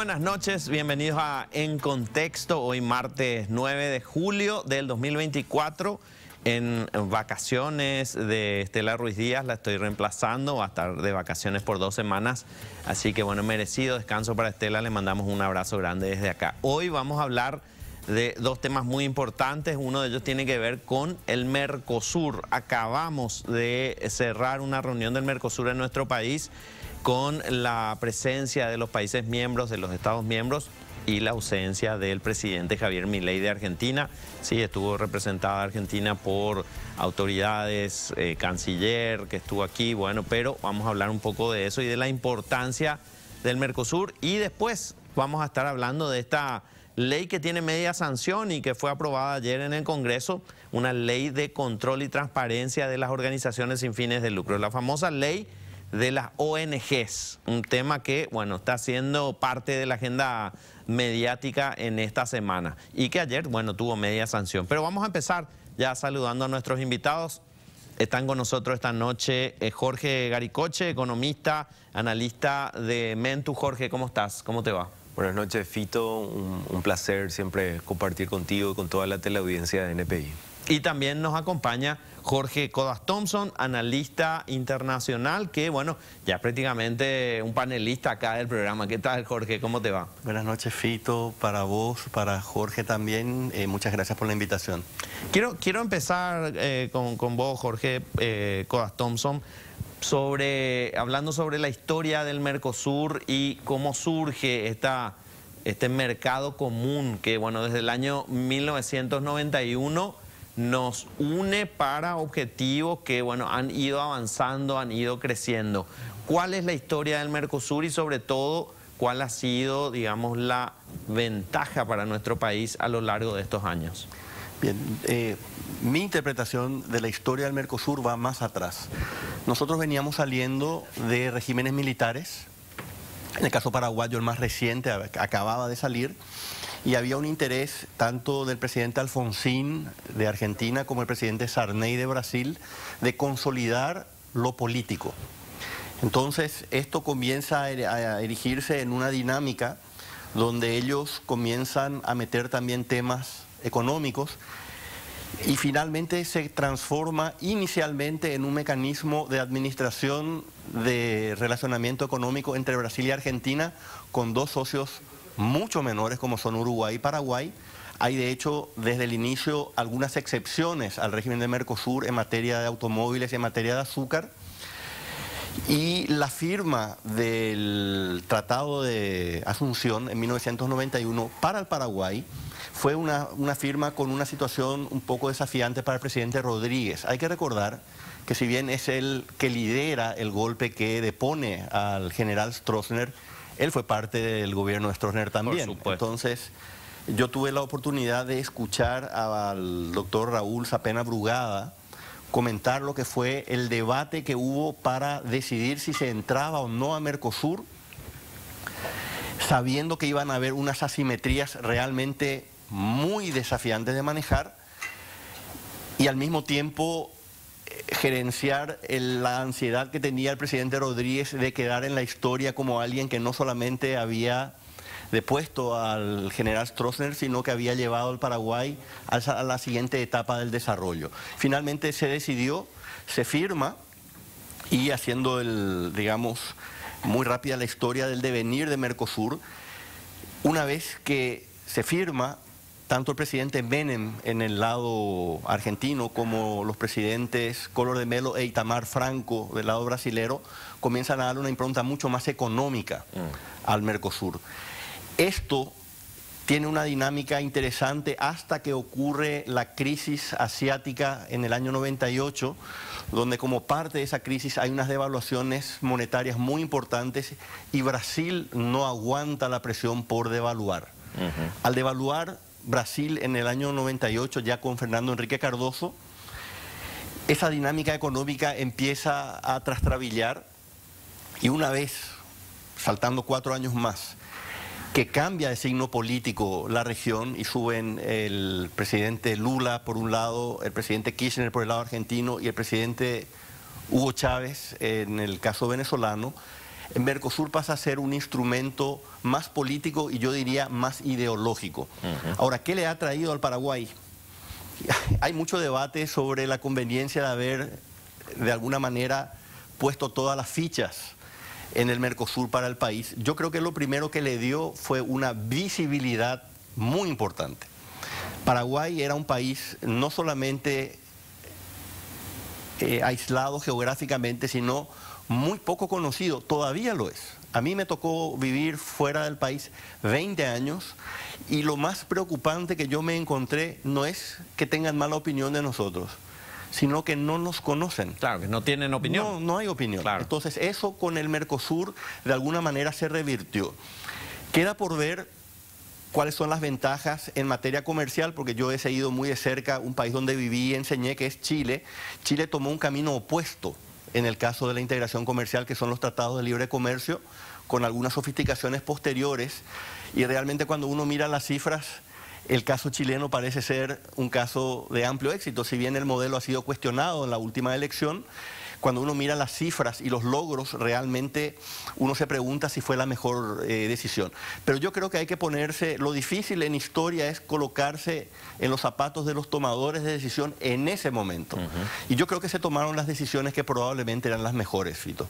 buenas noches, bienvenidos a En Contexto, hoy martes 9 de julio del 2024, en vacaciones de Estela Ruiz Díaz, la estoy reemplazando, va a estar de vacaciones por 2 semanas, así que bueno, merecido descanso para Estela, le mandamos un abrazo grande desde acá. Hoy vamos a hablar de 2 temas muy importantes, uno de ellos tiene que ver con el Mercosur. Acabamos de cerrar una reunión del Mercosur en nuestro país con la presencia de los países miembros, de los Estados miembros y la ausencia del presidente Javier Milei de Argentina. Sí, estuvo representada Argentina por autoridades, canciller que estuvo aquí, bueno, pero vamos a hablar un poco de eso y de la importancia del Mercosur, y después vamos a estar hablando de esta ley que tiene media sanción y que fue aprobada ayer en el Congreso, una ley de control y transparencia de las organizaciones sin fines de lucro, la famosa ley de las ONGs, un tema que, bueno, está siendo parte de la agenda mediática en esta semana y que ayer, bueno, tuvo media sanción. Pero vamos a empezar ya saludando a nuestros invitados. Están con nosotros esta noche Jorge Garicoche, economista, analista de Mentu. Jorge, ¿cómo estás? ¿Cómo te va? Buenas noches, Fito. Un placer siempre compartir contigo y con toda la teleaudiencia de NPI. Y también nos acompaña Jorge Codas Thompson, analista internacional, que bueno, ya prácticamente un panelista acá del programa. ¿Qué tal, Jorge? ¿Cómo te va? Buenas noches, Fito, para vos, para Jorge también. Muchas gracias por la invitación. Quiero empezar con vos, Jorge Codas Thompson, hablando sobre la historia del Mercosur y cómo surge este mercado común que, bueno, desde el año 1991 nos une para objetivos que, bueno, han ido avanzando, han ido creciendo. ¿Cuál es la historia del Mercosur y sobre todo cuál ha sido, digamos, la ventaja para nuestro país a lo largo de estos años? Bien, mi interpretación de la historia del Mercosur va más atrás. Nosotros veníamos saliendo de regímenes militares, en el caso paraguayo el más reciente acababa de salir, y había un interés tanto del presidente Alfonsín de Argentina como el presidente Sarney de Brasil de consolidar lo político. Entonces esto comienza a erigirse en una dinámica donde ellos comienzan a meter también temas económicos y finalmente se transforma inicialmente en un mecanismo de administración de relacionamiento económico entre Brasil y Argentina con 2 socios mucho menores como son Uruguay y Paraguay. Hay de hecho desde el inicio algunas excepciones al régimen de Mercosur en materia de automóviles y en materia de azúcar. Y la firma del Tratado de Asunción en 1991 para el Paraguay fue una firma con una situación un poco desafiante para el presidente Rodríguez. Hay que recordar que si bien es él que lidera el golpe que depone al general Stroessner, él fue parte del gobierno de Stroessner también. Por supuesto. Entonces, yo tuve la oportunidad de escuchar al doctor Raúl Sapena Brugada comentar lo que fue el debate que hubo para decidir si se entraba o no a Mercosur, sabiendo que iban a haber unas asimetrías realmente muy desafiantes de manejar y al mismo tiempo gerenciar la ansiedad que tenía el presidente Rodríguez de quedar en la historia como alguien que no solamente había depuesto al general Stroessner, sino que había llevado al Paraguay a la siguiente etapa del desarrollo. Finalmente se decidió, se firma, y haciendo digamos, muy rápida la historia del devenir de Mercosur, una vez que se firma, tanto el presidente Menem en el lado argentino como los presidentes Collor de Mello e Itamar Franco del lado brasilero comienzan a darle una impronta mucho más económica al Mercosur. Esto tiene una dinámica interesante hasta que ocurre la crisis asiática en el año 98, donde como parte de esa crisis hay unas devaluaciones monetarias muy importantes y Brasil no aguanta la presión por devaluar. Al devaluar Brasil en el año 98, ya con Fernando Henrique Cardoso, esa dinámica económica empieza a trastrabillar y una vez, saltando 4 años más, que cambia de signo político la región y suben el presidente Lula por un lado, el presidente Kirchner por el lado argentino y el presidente Hugo Chávez en el caso venezolano, el Mercosur pasa a ser un instrumento más político y yo diría más ideológico. Ahora, ¿qué le ha traído al Paraguay? Hay mucho debate sobre la conveniencia de haber, de alguna manera, puesto todas las fichas en el Mercosur para el país. Yo creo que lo primero que le dio fue una visibilidad muy importante. Paraguay era un país no solamente aislado geográficamente, sino muy poco conocido, todavía lo es. A mí me tocó vivir fuera del país 20 años y lo más preocupante que yo me encontré no es que tengan mala opinión de nosotros, sino que no nos conocen. Claro, que no tienen opinión. No, no hay opinión. Claro. Entonces eso con el Mercosur de alguna manera se revirtió. Queda por ver cuáles son las ventajas en materia comercial, porque yo he seguido muy de cerca un país donde viví y enseñé, que es Chile. Chile tomó un camino opuesto en el caso de la integración comercial, que son los tratados de libre comercio, con algunas sofisticaciones posteriores, y realmente cuando uno mira las cifras, el caso chileno parece ser un caso de amplio éxito, si bien el modelo ha sido cuestionado en la última elección. Cuando uno mira las cifras y los logros, realmente uno se pregunta si fue la mejor decisión. Pero yo creo que hay que ponerse, lo difícil en historia es colocarse en los zapatos de los tomadores de decisión en ese momento. Y yo creo que se tomaron las decisiones que probablemente eran las mejores, Fito.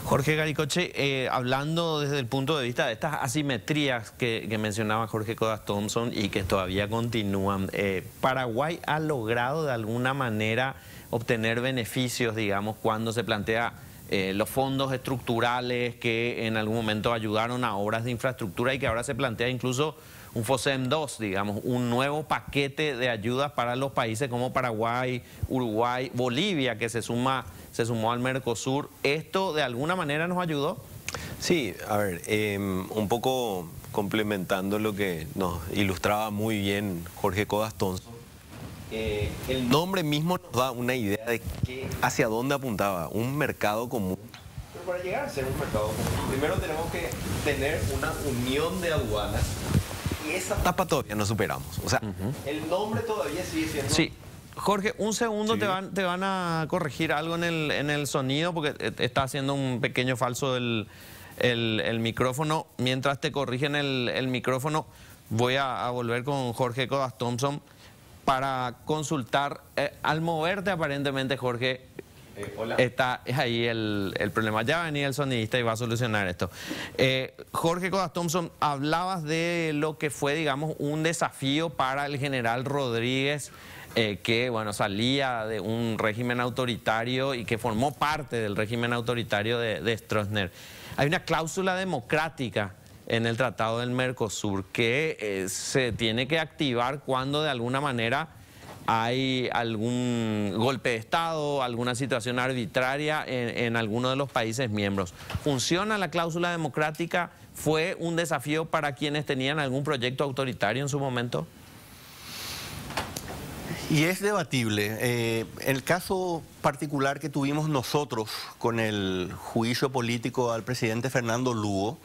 Jorge Garicoche, hablando desde el punto de vista de estas asimetrías que mencionaba Jorge Codas Thompson y que todavía continúan, ¿Paraguay ha logrado de alguna manera obtener beneficios, digamos, cuando se plantea los fondos estructurales que en algún momento ayudaron a obras de infraestructura y que ahora se plantea incluso un FOSEM 2, digamos, un nuevo paquete de ayudas para los países como Paraguay, Uruguay, Bolivia, que se sumó al Mercosur? ¿Esto de alguna manera nos ayudó? Sí, a ver, un poco complementando lo que nos ilustraba muy bien Jorge Codas Thompson. El nombre mismo nos da una idea de hacia dónde apuntaba, un mercado común. Pero para llegar a ser un mercado común, primero tenemos que tener una unión de aduanas y esa etapa todavía no superamos. O sea, el nombre todavía sigue siendo... Sí. Jorge, un segundo, Sí. te van a corregir algo en el sonido porque está haciendo un pequeño falso el micrófono. Mientras te corrigen el micrófono, voy a volver con Jorge Codas Thompson para consultar. Al moverte aparentemente, Jorge, hola. está ahí el problema. Ya venía el sonidista y va a solucionar esto. Jorge Codas Thompson, hablabas de lo que fue, digamos, un desafío para el general Rodríguez, que, bueno, salía de un régimen autoritario y que formó parte del régimen autoritario de Stroessner. Hay una cláusula democrática en el Tratado del Mercosur que se tiene que activar cuando de alguna manera hay algún golpe de Estado, alguna situación arbitraria en alguno de los países miembros. ¿Funciona la cláusula democrática? ¿Fue un desafío para quienes tenían algún proyecto autoritario en su momento? Y es debatible. El caso particular que tuvimos nosotros con el juicio político al presidente Fernando Lugo,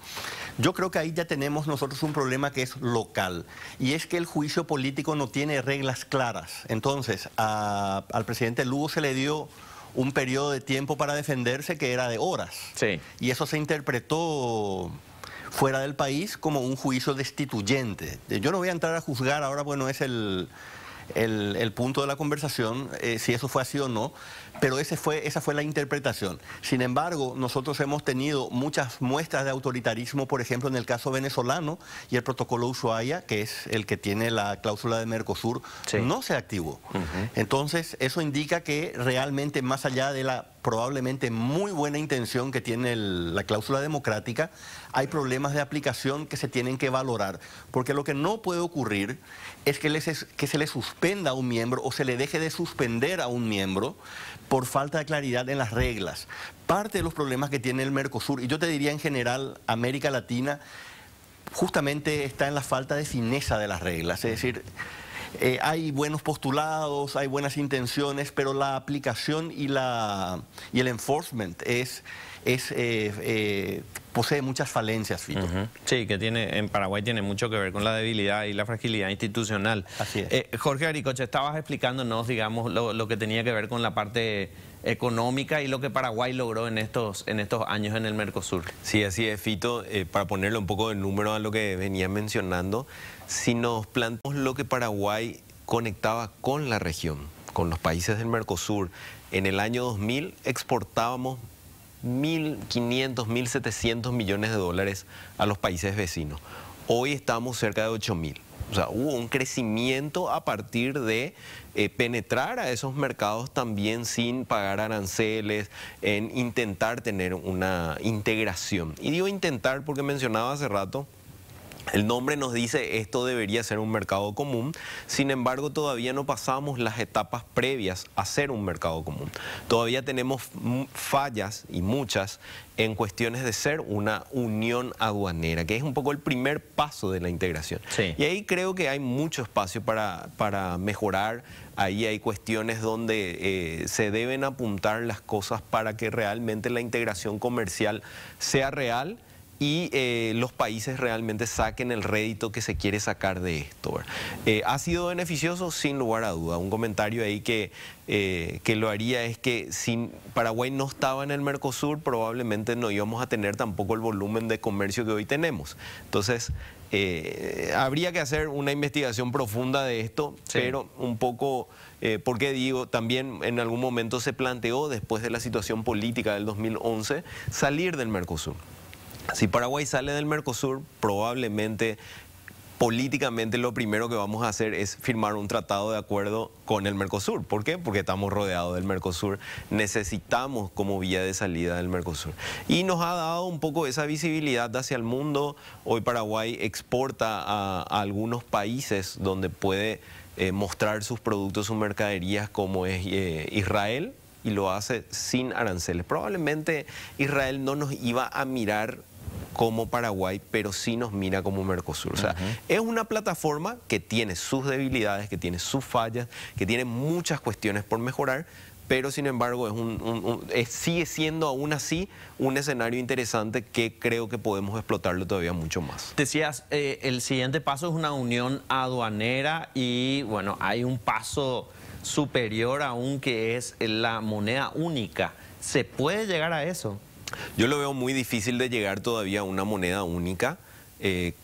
yo creo que ahí ya tenemos nosotros un problema que es local, y es que el juicio político no tiene reglas claras. Entonces, al presidente Lugo se le dio un periodo de tiempo para defenderse que era de horas. Sí. Y eso se interpretó fuera del país como un juicio destituyente. Yo no voy a entrar a juzgar ahora, bueno, es el punto de la conversación, si eso fue así o no, pero esa fue la interpretación. Sin embargo, nosotros hemos tenido muchas muestras de autoritarismo, por ejemplo, en el caso venezolano, y el protocolo Ushuaia, que es el que tiene la cláusula de Mercosur, sí, no se activó. Entonces, eso indica que realmente, más allá de la probablemente muy buena intención que tiene la cláusula democrática, hay problemas de aplicación que se tienen que valorar, porque lo que no puede ocurrir es que se le suspenda a un miembro o se le deje de suspender a un miembro por falta de claridad en las reglas. Parte de los problemas que tiene el Mercosur, y yo te diría en general América Latina, justamente está en la falta de fineza de las reglas. Es decir, hay buenos postulados, hay buenas intenciones, pero la aplicación y el enforcement posee muchas falencias, Fito. Sí, que en Paraguay tiene mucho que ver con la debilidad y la fragilidad institucional. Así es. Jorge Garicoche, estabas explicándonos, digamos, lo que tenía que ver con la parte económica y lo que Paraguay logró en estos años en el Mercosur. Sí, así es, Fito. Para ponerle un poco de número a lo que venía mencionando, si nos planteamos lo que Paraguay conectaba con la región, con los países del Mercosur, en el año 2000 exportábamos 1.500, 1.700 millones de dólares a los países vecinos. Hoy estamos cerca de 8.000. O sea, hubo un crecimiento a partir de penetrar a esos mercados también sin pagar aranceles, en intentar tener una integración. Y digo intentar porque mencionaba hace rato, el nombre nos dice esto debería ser un mercado común, sin embargo todavía no pasamos las etapas previas a ser un mercado común. Todavía tenemos fallas y muchas en cuestiones de ser una unión aduanera, que es un poco el primer paso de la integración. Sí. Y ahí creo que hay mucho espacio para mejorar. Ahí hay cuestiones donde se deben apuntar las cosas para que realmente la integración comercial sea real y los países realmente saquen el rédito que se quiere sacar de esto. ¿Ha sido beneficioso? Sin lugar a duda. Un comentario ahí que lo haría es que si Paraguay no estaba en el Mercosur, probablemente no íbamos a tener tampoco el volumen de comercio que hoy tenemos. Entonces, habría que hacer una investigación profunda de esto, sí. Pero un poco, porque digo, también en algún momento se planteó, después de la situación política del 2011, salir del Mercosur. Si Paraguay sale del Mercosur, probablemente políticamente lo primero que vamos a hacer es firmar un tratado de acuerdo con el Mercosur. ¿Por qué? Porque estamos rodeados del Mercosur, necesitamos como vía de salida del Mercosur. Y nos ha dado un poco esa visibilidad hacia el mundo. Hoy Paraguay exporta a algunos países donde puede mostrar sus productos, sus mercaderías, como es Israel, y lo hace sin aranceles. Probablemente Israel no nos iba a mirar como Paraguay, pero sí nos mira como Mercosur. O sea, es una plataforma que tiene sus debilidades, que tiene sus fallas, que tiene muchas cuestiones por mejorar, pero sin embargo sigue siendo aún así un escenario interesante que creo que podemos explotarlo todavía mucho más. Decías, el siguiente paso es una unión aduanera y bueno, hay un paso superior aún que es la moneda única. ¿Se puede llegar a eso? Yo lo veo muy difícil de llegar todavía a una moneda única.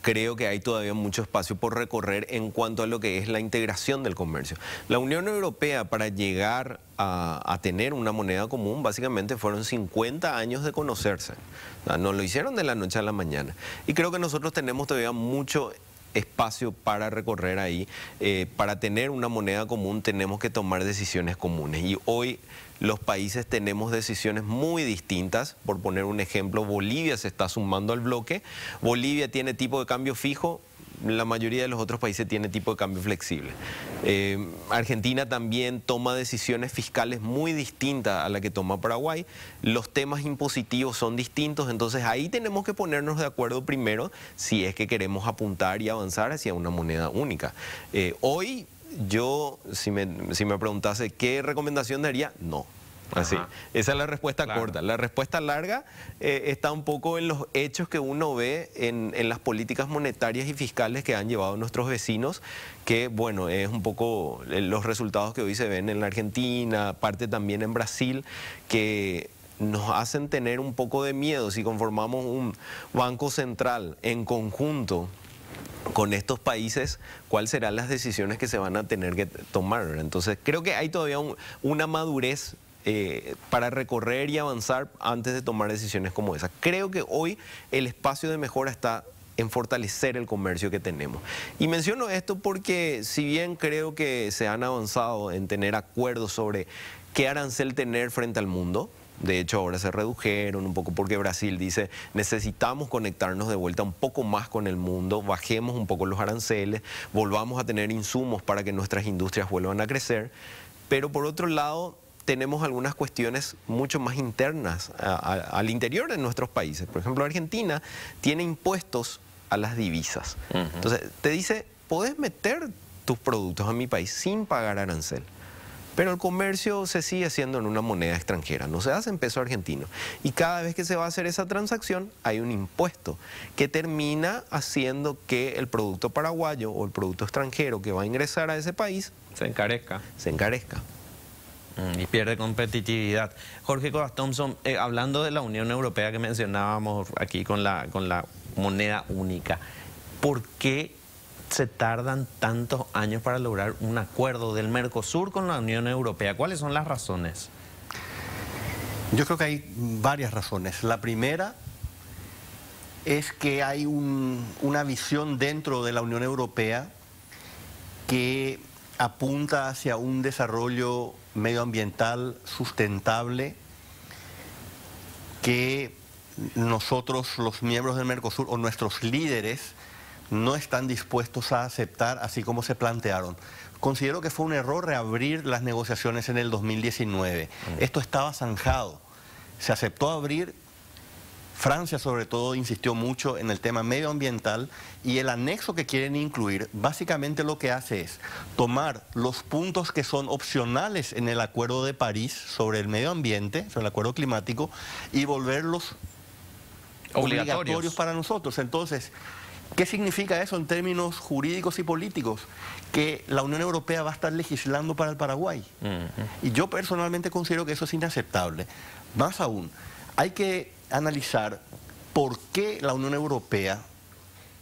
Creo que hay todavía mucho espacio por recorrer en cuanto a lo que es la integración del comercio. La Unión Europea, para llegar a tener una moneda común, básicamente fueron 50 años de conocerse. O sea, no lo hicieron de la noche a la mañana. Y creo que nosotros tenemos todavía mucho espacio para recorrer ahí. Para tener una moneda común tenemos que tomar decisiones comunes. Y hoy los países tenemos decisiones muy distintas. Por poner un ejemplo, Bolivia se está sumando al bloque. Bolivia tiene tipo de cambio fijo. La mayoría de los otros países tiene tipo de cambio flexible. Argentina también toma decisiones fiscales muy distintas a la que toma Paraguay. Los temas impositivos son distintos, entonces ahí tenemos que ponernos de acuerdo primero si es que queremos apuntar y avanzar hacia una moneda única. Hoy yo, si me preguntase qué recomendación daría, no. Así. Esa es la respuesta corta. La respuesta larga está un poco en los hechos que uno ve en las políticas monetarias y fiscales que han llevado nuestros vecinos, que bueno, es un poco los resultados que hoy se ven en la Argentina, parte también en Brasil, que nos hacen tener un poco de miedo si conformamos un banco central en conjunto con estos países, cuáles serán las decisiones que se van a tener que tomar. Entonces creo que hay todavía una madurez para recorrer y avanzar antes de tomar decisiones como esa. Creo que hoy el espacio de mejora está en fortalecer el comercio que tenemos. Y menciono esto porque si bien creo que se han avanzado en tener acuerdos sobre qué arancel tener frente al mundo, de hecho ahora se redujeron un poco porque Brasil dice necesitamos conectarnos de vuelta un poco más con el mundo, bajemos un poco los aranceles, volvamos a tener insumos para que nuestras industrias vuelvan a crecer, pero por otro lado tenemos algunas cuestiones mucho más internas al interior de nuestros países. Por ejemplo, Argentina tiene impuestos a las divisas. Entonces, te dice, podés meter tus productos a mi país sin pagar arancel, pero el comercio se sigue haciendo en una moneda extranjera, no se hace en peso argentino. Y cada vez que se va a hacer esa transacción, hay un impuesto que termina haciendo que el producto paraguayo o el producto extranjero que va a ingresar a ese país se encarezca. Se encarezca. Y pierde competitividad. Jorge Codas Thompson, hablando de la Unión Europea que mencionábamos aquí con la moneda única, ¿por qué se tardan tantos años para lograr un acuerdo del Mercosur con la Unión Europea? ¿Cuáles son las razones? Yo creo que hay varias razones. La primera es que hay una visión dentro de la Unión Europea que apunta hacia un desarrollo medioambiental sustentable que nosotros, los miembros del Mercosur, o nuestros líderes, no están dispuestos a aceptar así como se plantearon. Considero que fue un error reabrir las negociaciones en el 2019. Esto estaba zanjado. Se aceptó abrir. Francia, sobre todo, insistió mucho en el tema medioambiental, y el anexo que quieren incluir básicamente lo que hace es tomar los puntos que son opcionales en el Acuerdo de París sobre el medio ambiente, sobre el acuerdo climático, y volverlos obligatorios para nosotros. Entonces, ¿qué significa eso en términos jurídicos y políticos? Que la Unión Europea va a estar legislando para el Paraguay. Y yo personalmente considero que eso es inaceptable. Más aún, hay que analizar por qué la Unión Europea,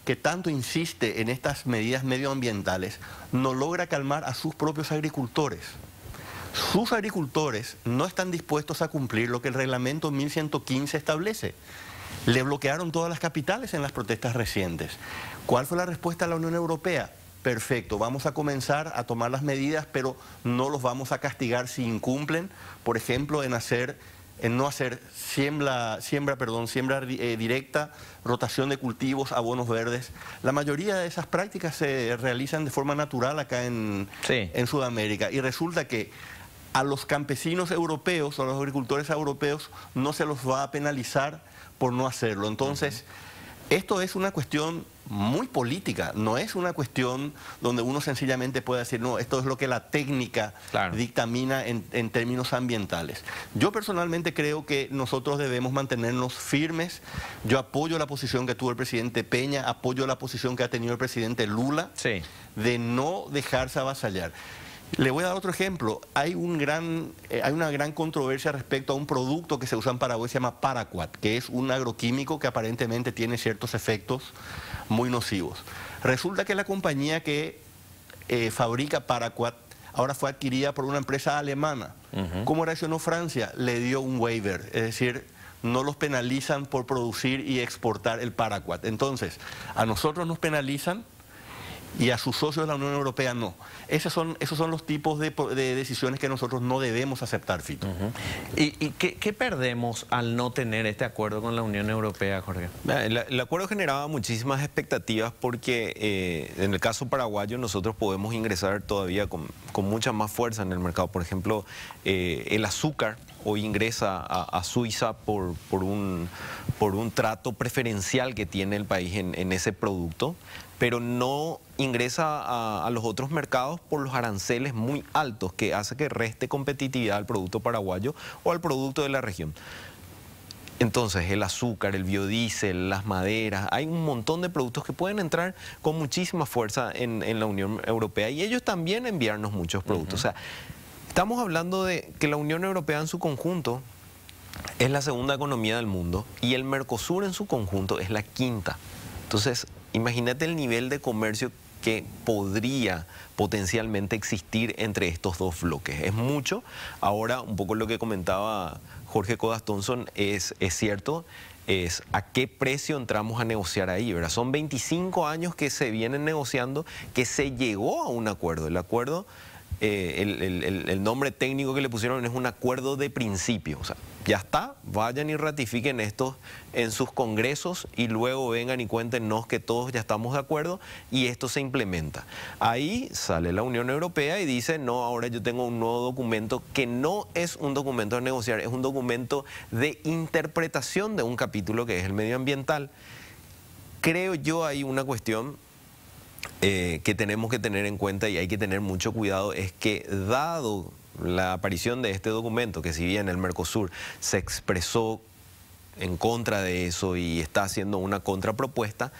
que tanto insiste en estas medidas medioambientales, no logra calmar a sus propios agricultores. Sus agricultores no están dispuestos a cumplir lo que el reglamento 1115 establece. Le bloquearon todas las capitales en las protestas recientes. ¿Cuál fue la respuesta de la Unión Europea? Perfecto, vamos a comenzar a tomar las medidas, pero no los vamos a castigar si incumplen, por ejemplo, en no hacer siembra directa, rotación de cultivos, abonos verdes. La mayoría de esas prácticas se realizan de forma natural acá en Sudamérica, y resulta que a los campesinos europeos o a los agricultores europeos no se los va a penalizar por no hacerlo. Entonces, esto es una cuestión muy política, no es una cuestión donde uno sencillamente puede decir, no, esto es lo que la técnica dictamina en términos ambientales. Yo personalmente creo que nosotros debemos mantenernos firmes. Yo apoyo la posición que tuvo el presidente Peña, apoyo la posición que ha tenido el presidente Lula, de no dejarse avasallar. Le voy a dar otro ejemplo. Hay una gran controversia respecto a un producto que se usa en Paraguay, se llama Paraquat, que es un agroquímico que aparentemente tiene ciertos efectos muy nocivos. Resulta que la compañía que fabrica Paraquat ahora fue adquirida por una empresa alemana. ¿Cómo reaccionó Francia? Le dio un waiver, es decir, no los penalizan por producir y exportar el Paraquat. Entonces, a nosotros nos penalizan y a sus socios de la Unión Europea no. Esos son los tipos de decisiones que nosotros no debemos aceptar, Fito. ¿Y qué perdemos al no tener este acuerdo con la Unión Europea, Jorge? El acuerdo generaba muchísimas expectativas porque en el caso paraguayo nosotros podemos ingresar todavía con mucha más fuerza en el mercado. Por ejemplo, el azúcar hoy ingresa a Suiza por un trato preferencial que tiene el país en ese producto, pero no ingresa a los otros mercados por los aranceles muy altos que hace que reste competitividad al producto paraguayo o al producto de la región. Entonces, el azúcar, el biodiesel, las maderas, hay un montón de productos que pueden entrar con muchísima fuerza en la Unión Europea, y ellos también enviarnos muchos productos. O sea, estamos hablando de que la Unión Europea en su conjunto es la segunda economía del mundo y el Mercosur en su conjunto es la quinta. Entonces, imagínate el nivel de comercio que podría potencialmente existir entre estos dos bloques. Es mucho. Ahora, un poco lo que comentaba Jorge Codas Thompson es cierto, es a qué precio entramos a negociar ahí, ¿verdad? Son 25 años que se vienen negociando, que se llegó a un acuerdo. El acuerdo, el nombre técnico que le pusieron es un acuerdo de principio. O sea, ya está, vayan y ratifiquen esto en sus congresos y luego vengan y cuéntenos que todos ya estamos de acuerdo y esto se implementa. Ahí sale la Unión Europea y dice, no, ahora yo tengo un nuevo documento que no es un documento de negociar, es un documento de interpretación de un capítulo que es el medioambiental. Creo yo hay una cuestión que tenemos que tener en cuenta y hay que tener mucho cuidado, es que dado la aparición de este documento, que si bien el Mercosur se expresó en contra de eso y está haciendo una contrapropuesta,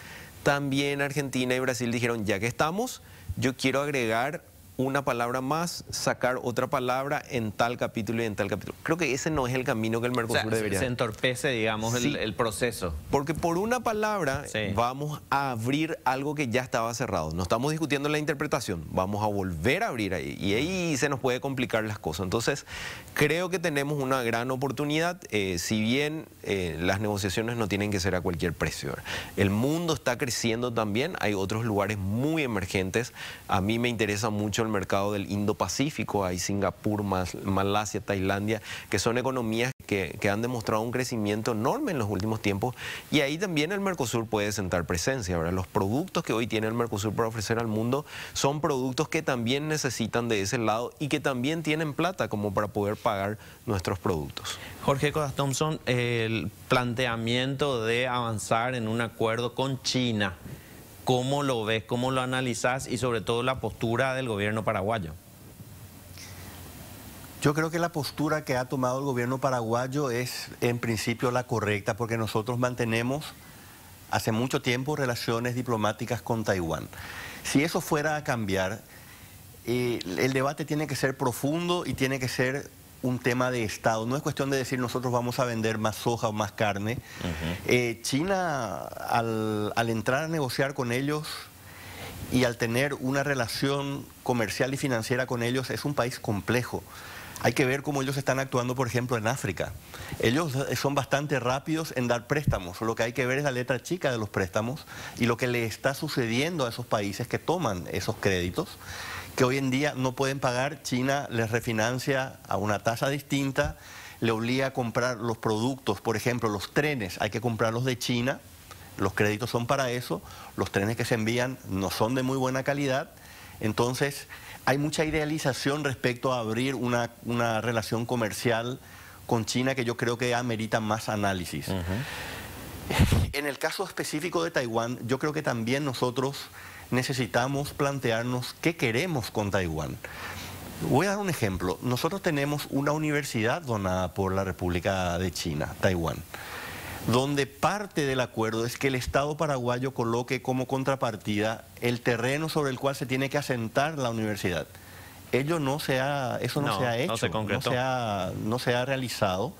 también Argentina y Brasil dijeron, ya que estamos, yo quiero agregar una palabra más, sacar otra palabra en tal capítulo y en tal capítulo. Creo que ese no es el camino que el Mercosur debería. Se entorpece, digamos, Sí, el proceso. porque por una palabra Sí. vamos a abrir algo que ya estaba cerrado. No estamos discutiendo la interpretación, vamos a volver a abrir ahí. Y ahí se nos puede complicar las cosas. Entonces, creo que tenemos una gran oportunidad, si bien las negociaciones no tienen que ser a cualquier precio. El mundo está creciendo también, hay otros lugares muy emergentes. A mí me interesa mucho el mercado del Indo-Pacífico, hay Singapur, Malasia, Tailandia, que son economías que han demostrado un crecimiento enorme en los últimos tiempos, y ahí también el Mercosur puede sentar presencia. ¿Verdad? Los productos que hoy tiene el Mercosur para ofrecer al mundo son productos que también necesitan de ese lado y que también tienen plata como para poder pagar nuestros productos. Jorge Codas Thompson, el planteamiento de avanzar en un acuerdo con China, ¿cómo lo ves, cómo lo analizás y sobre todo la postura del gobierno paraguayo? Yo creo que la postura que ha tomado el gobierno paraguayo es en principio la correcta, porque nosotros mantenemos hace mucho tiempo relaciones diplomáticas con Taiwán. Si eso fuera a cambiar, el debate tiene que ser profundo y tiene que ser un tema de Estado. No es cuestión de decir nosotros vamos a vender más soja o más carne. China, al entrar a negociar con ellos y al tener una relación comercial y financiera con ellos, es un país complejo. Hay que ver cómo ellos están actuando, por ejemplo, en África. Ellos son bastante rápidos en dar préstamos. Lo que hay que ver es la letra chica de los préstamos y lo que le está sucediendo a esos países que toman esos créditos, que hoy en día no pueden pagar. China les refinancia a una tasa distinta, le obliga a comprar los productos, por ejemplo, los trenes, hay que comprarlos de China, los créditos son para eso, los trenes que se envían no son de muy buena calidad, entonces hay mucha idealización respecto a abrir una relación comercial con China que yo creo que amerita más análisis. En el caso específico de Taiwán, yo creo que también nosotros necesitamos plantearnos qué queremos con Taiwán. Voy a dar un ejemplo. Nosotros tenemos una universidad donada por la República de China, Taiwán, donde parte del acuerdo es que el Estado paraguayo coloque como contrapartida el terreno sobre el cual se tiene que asentar la universidad. Eso no se ha hecho, no se concretó. no se ha realizado.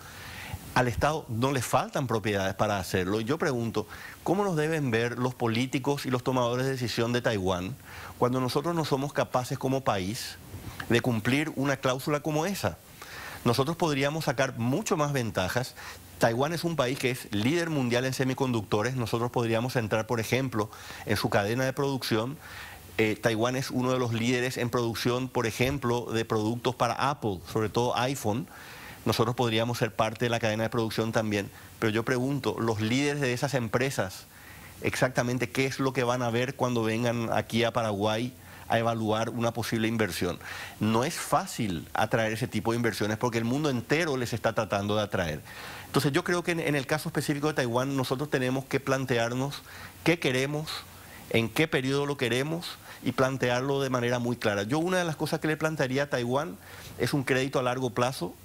Al Estado no le faltan propiedades para hacerlo. Y yo pregunto, ¿cómo nos deben ver los políticos y los tomadores de decisión de Taiwán cuando nosotros no somos capaces como país de cumplir una cláusula como esa? Nosotros podríamos sacar mucho más ventajas. Taiwán es un país que es líder mundial en semiconductores. Nosotros podríamos entrar, por ejemplo, en su cadena de producción. Taiwán es uno de los líderes en producción, por ejemplo, de productos para Apple, sobre todo iPhone. Nosotros podríamos ser parte de la cadena de producción también. Pero yo pregunto, los líderes de esas empresas, exactamente qué es lo que van a ver cuando vengan aquí a Paraguay a evaluar una posible inversión. No es fácil atraer ese tipo de inversiones porque el mundo entero les está tratando de atraer. Entonces yo creo que en el caso específico de Taiwán nosotros tenemos que plantearnos qué queremos, en qué periodo lo queremos y plantearlo de manera muy clara. Yo una de las cosas que le plantearía a Taiwán es un crédito a largo plazo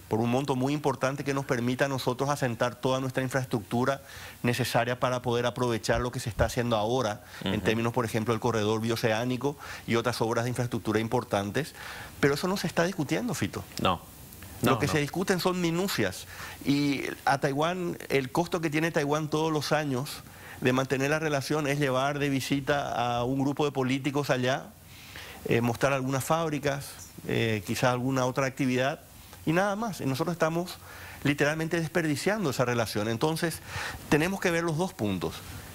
por un monto muy importante que nos permita a nosotros asentar toda nuestra infraestructura necesaria para poder aprovechar lo que se está haciendo ahora, en términos, por ejemplo, del corredor bioceánico y otras obras de infraestructura importantes. Pero eso no se está discutiendo, Fito. Lo que se discuten son minucias. Y a Taiwán, el costo que tiene Taiwán todos los años de mantener la relación es llevar de visita a un grupo de políticos allá, mostrar algunas fábricas, quizás alguna otra actividad, y nada más. Y nosotros estamos literalmente desperdiciando esa relación. Entonces, tenemos que ver los dos puntos.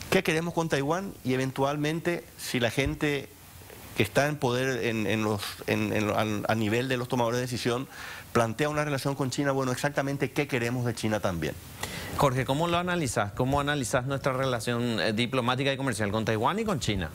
¿Qué queremos con Taiwán? Y eventualmente, si la gente que está en poder a nivel de los tomadores de decisión plantea una relación con China, bueno, exactamente qué queremos de China también. Jorge, ¿cómo lo analizás? ¿Cómo analizás nuestra relación diplomática y comercial con Taiwán y con China?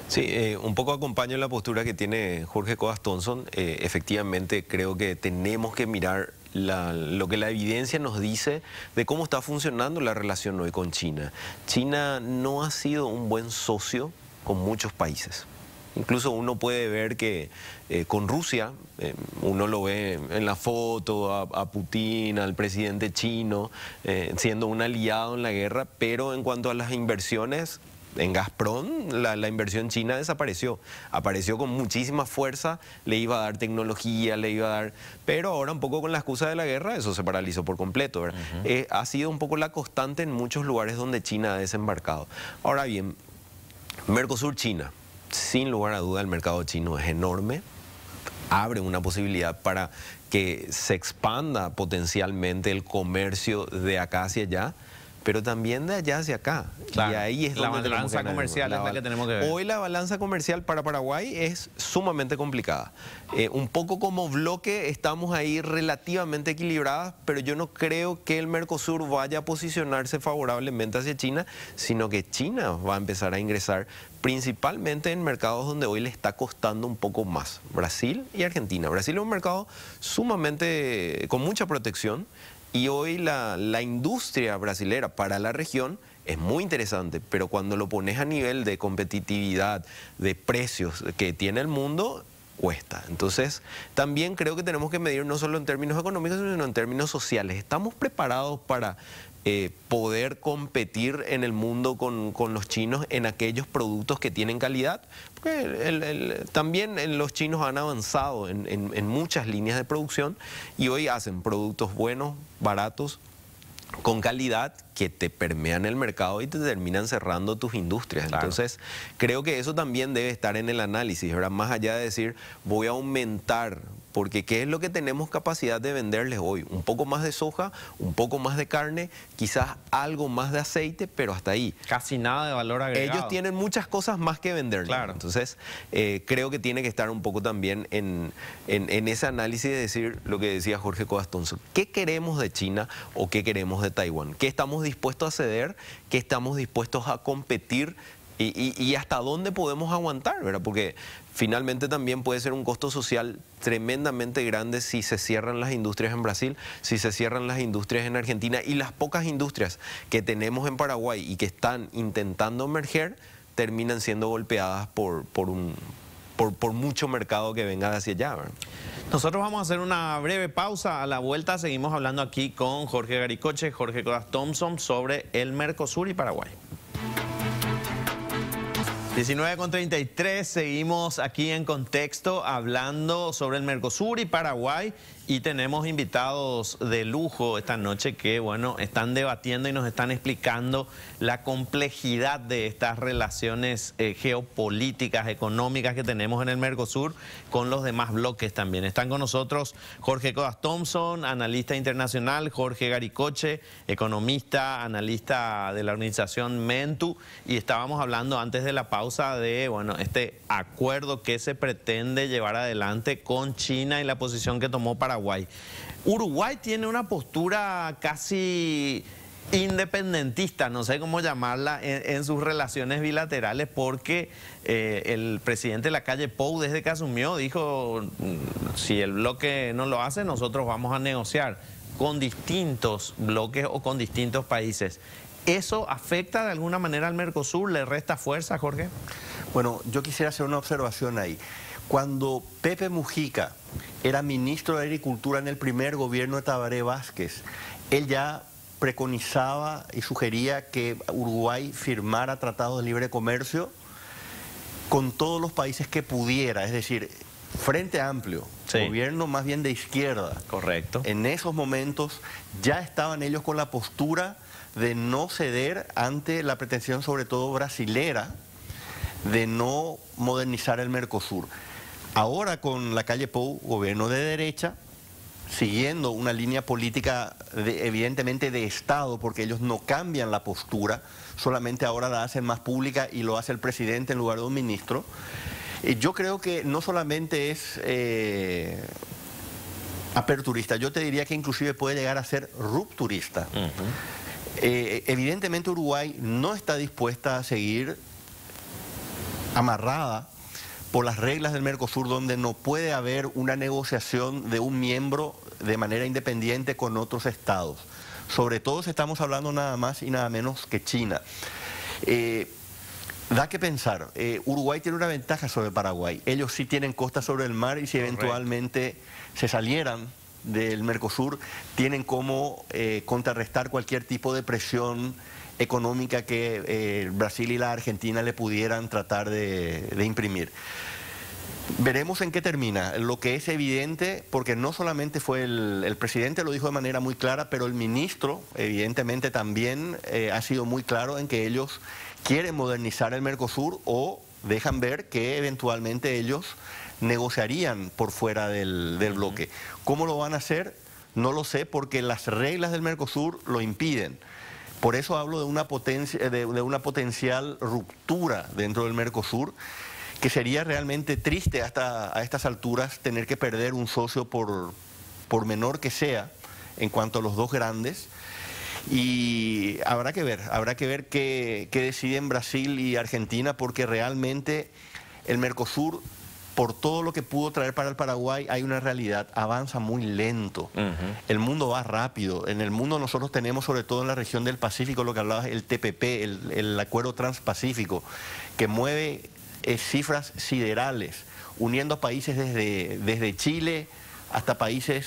Sí, un poco acompaño la postura que tiene Jorge Codas Thompson. Efectivamente, creo que tenemos que mirar lo que la evidencia nos dice de cómo está funcionando la relación hoy con China. China no ha sido un buen socio con muchos países. Incluso uno puede ver que con Rusia, uno lo ve en la foto a Putin, al presidente chino, siendo un aliado en la guerra, pero en cuanto a las inversiones, En Gazprom la inversión china desapareció, apareció con muchísima fuerza, le iba a dar tecnología, le iba a dar... Pero ahora un poco con la excusa de la guerra eso se paralizó por completo, ¿verdad? Ha sido un poco la constante en muchos lugares donde China ha desembarcado. Ahora bien, Mercosur-China, sin lugar a duda el mercado chino es enorme, abre una posibilidad para que se expanda potencialmente el comercio de acá hacia allá, pero también de allá hacia acá. Claro, y ahí es la donde balanza comercial es la que tenemos que ver. Hoy la balanza comercial para Paraguay es sumamente complicada. Un poco como bloque estamos ahí relativamente equilibradas, pero yo no creo que el Mercosur vaya a posicionarse favorablemente hacia China, sino que China va a empezar a ingresar principalmente en mercados donde hoy le está costando un poco más. Brasil y Argentina. Brasil es un mercado sumamente con mucha protección. Y hoy la industria brasilera para la región es muy interesante, pero cuando lo pones a nivel de competitividad, de precios que tiene el mundo, cuesta. Entonces, también creo que tenemos que medir no solo en términos económicos, sino en términos sociales. ¿Estamos preparados para poder competir en el mundo con los chinos en aquellos productos que tienen calidad? Porque también los chinos han avanzado en muchas líneas de producción y hoy hacen productos buenos, baratos, con calidad, que te permean el mercado y te terminan cerrando tus industrias. Claro. Entonces, creo que eso también debe estar en el análisis, ¿verdad? Más allá de decir, voy a aumentar, porque ¿qué es lo que tenemos capacidad de venderles hoy? Un poco más de soja, un poco más de carne, quizás algo más de aceite, pero hasta ahí. Casi nada de valor agregado. Ellos tienen muchas cosas más que vender. Claro. Entonces, creo que tiene que estar un poco también en ese análisis de decir lo que decía Jorge Codastonso. ¿Qué queremos de China o qué queremos de Taiwán? ¿Qué estamos dispuestos a ceder? ¿Qué estamos dispuestos a competir? Y hasta dónde podemos aguantar, ¿verdad? Porque finalmente también puede ser un costo social tremendamente grande si se cierran las industrias en Brasil, si se cierran las industrias en Argentina, y las pocas industrias que tenemos en Paraguay y que están intentando emerger terminan siendo golpeadas por mucho mercado que venga de hacia allá, ¿verdad? Nosotros vamos a hacer una breve pausa. A la vuelta seguimos hablando aquí con Jorge Garicoche, Jorge Codas Thompson sobre el Mercosur y Paraguay. 19:33, seguimos aquí en Contexto hablando sobre el Mercosur y Paraguay y tenemos invitados de lujo esta noche que, bueno, están debatiendo y nos están explicando la complejidad de estas relaciones geopolíticas, económicas que tenemos en el Mercosur con los demás bloques también. Están con nosotros Jorge Codas Thompson, analista internacional, Jorge Garicoche, economista, analista de la organización Mentu, y estábamos hablando antes de la pausa de, bueno, este acuerdo que se pretende llevar adelante con China y la posición que tomó Paraguay. Uruguay tiene una postura casi independentista, no sé cómo llamarla, en sus relaciones bilaterales, porque el presidente Lacalle Pou, desde que asumió, dijo, si el bloque no lo hace, nosotros vamos a negociar con distintos bloques o con distintos países. ¿Eso afecta de alguna manera al Mercosur? ¿Le resta fuerza, Jorge? Bueno, yo quisiera hacer una observación ahí. Cuando Pepe Mujica era ministro de Agricultura en el primer gobierno de Tabaré Vázquez, él ya preconizaba y sugería que Uruguay firmara tratados de libre comercio con todos los países que pudiera, es decir, Frente Amplio, sí, gobierno más bien de izquierda. Correcto. En esos momentos ya estaban ellos con la postura de no ceder ante la pretensión, sobre todo brasilera, de no modernizar el Mercosur. Ahora con Lacalle Pou, gobierno de derecha, siguiendo una línea política evidentemente de Estado, porque ellos no cambian la postura, solamente ahora la hacen más pública y lo hace el presidente en lugar de un ministro. Yo creo que no solamente es aperturista, yo te diría que inclusive puede llegar a ser rupturista. Evidentemente Uruguay no está dispuesta a seguir amarrada por las reglas del Mercosur, donde no puede haber una negociación de un miembro de manera independiente con otros estados. Sobre todo si estamos hablando nada más y nada menos que China. Da que pensar, Uruguay tiene una ventaja sobre Paraguay. Ellos sí tienen costa sobre el mar y si eventualmente se salieran del Mercosur tienen cómo contrarrestar cualquier tipo de presión económica que Brasil y la Argentina le pudieran tratar de imprimir. Veremos en qué termina. Lo que es evidente, porque no solamente fue el presidente, lo dijo de manera muy clara, pero el ministro evidentemente también ha sido muy claro en que ellos quieren modernizar el Mercosur o dejan ver que eventualmente ellos negociarían por fuera del bloque. ¿Cómo lo van a hacer? No lo sé, porque las reglas del Mercosur lo impiden. Por eso hablo de una potencial ruptura dentro del Mercosur, que sería realmente triste hasta a estas alturas tener que perder un socio por menor que sea en cuanto a los dos grandes. Y habrá que ver qué deciden Brasil y Argentina, porque realmente el Mercosur, por todo lo que pudo traer para el Paraguay, hay una realidad, avanza muy lento. El mundo va rápido. En el mundo nosotros tenemos, sobre todo en la región del Pacífico, lo que hablabas, el TPP, el Acuerdo Transpacífico, que mueve cifras siderales, uniendo a países desde Chile hasta países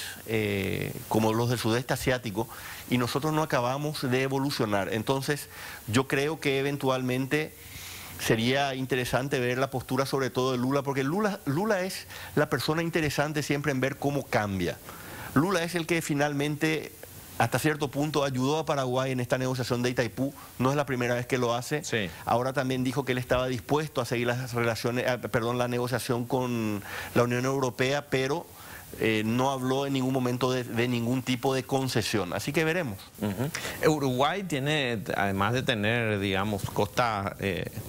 como los del sudeste asiático, y nosotros no acabamos de evolucionar. Entonces, yo creo que eventualmente sería interesante ver la postura sobre todo de Lula, porque Lula es la persona interesante siempre en ver cómo cambia. Lula es el que finalmente, hasta cierto punto, ayudó a Paraguay en esta negociación de Itaipú. No es la primera vez que lo hace. Sí. Ahora también dijo que él estaba dispuesto a seguir la negociación con la Unión Europea, pero no habló en ningún momento de ningún tipo de concesión. Así que veremos. Uruguay tiene, además de tener, digamos, costas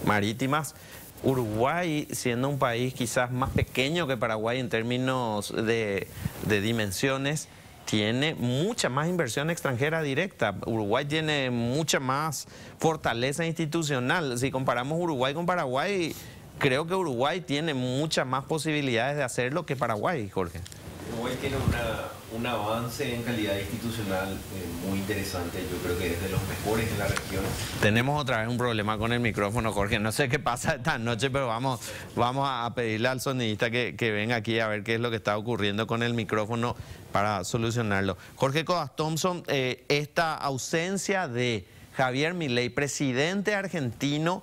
marítimas, Uruguay, siendo un país quizás más pequeño que Paraguay en términos de dimensiones, tiene mucha más inversión extranjera directa. Uruguay tiene mucha más fortaleza institucional. Si comparamos Uruguay con Paraguay, creo que Uruguay tiene muchas más posibilidades de hacerlo que Paraguay, Jorge. Uruguay tiene un avance en calidad institucional muy interesante. Yo creo que es de los mejores en la región. Tenemos otra vez un problema con el micrófono, Jorge. No sé qué pasa esta noche, pero vamos a pedirle al sonidista que venga aquí a ver qué es lo que está ocurriendo con el micrófono para solucionarlo. Jorge Codas Thompson, esta ausencia de Javier Milei, presidente argentino,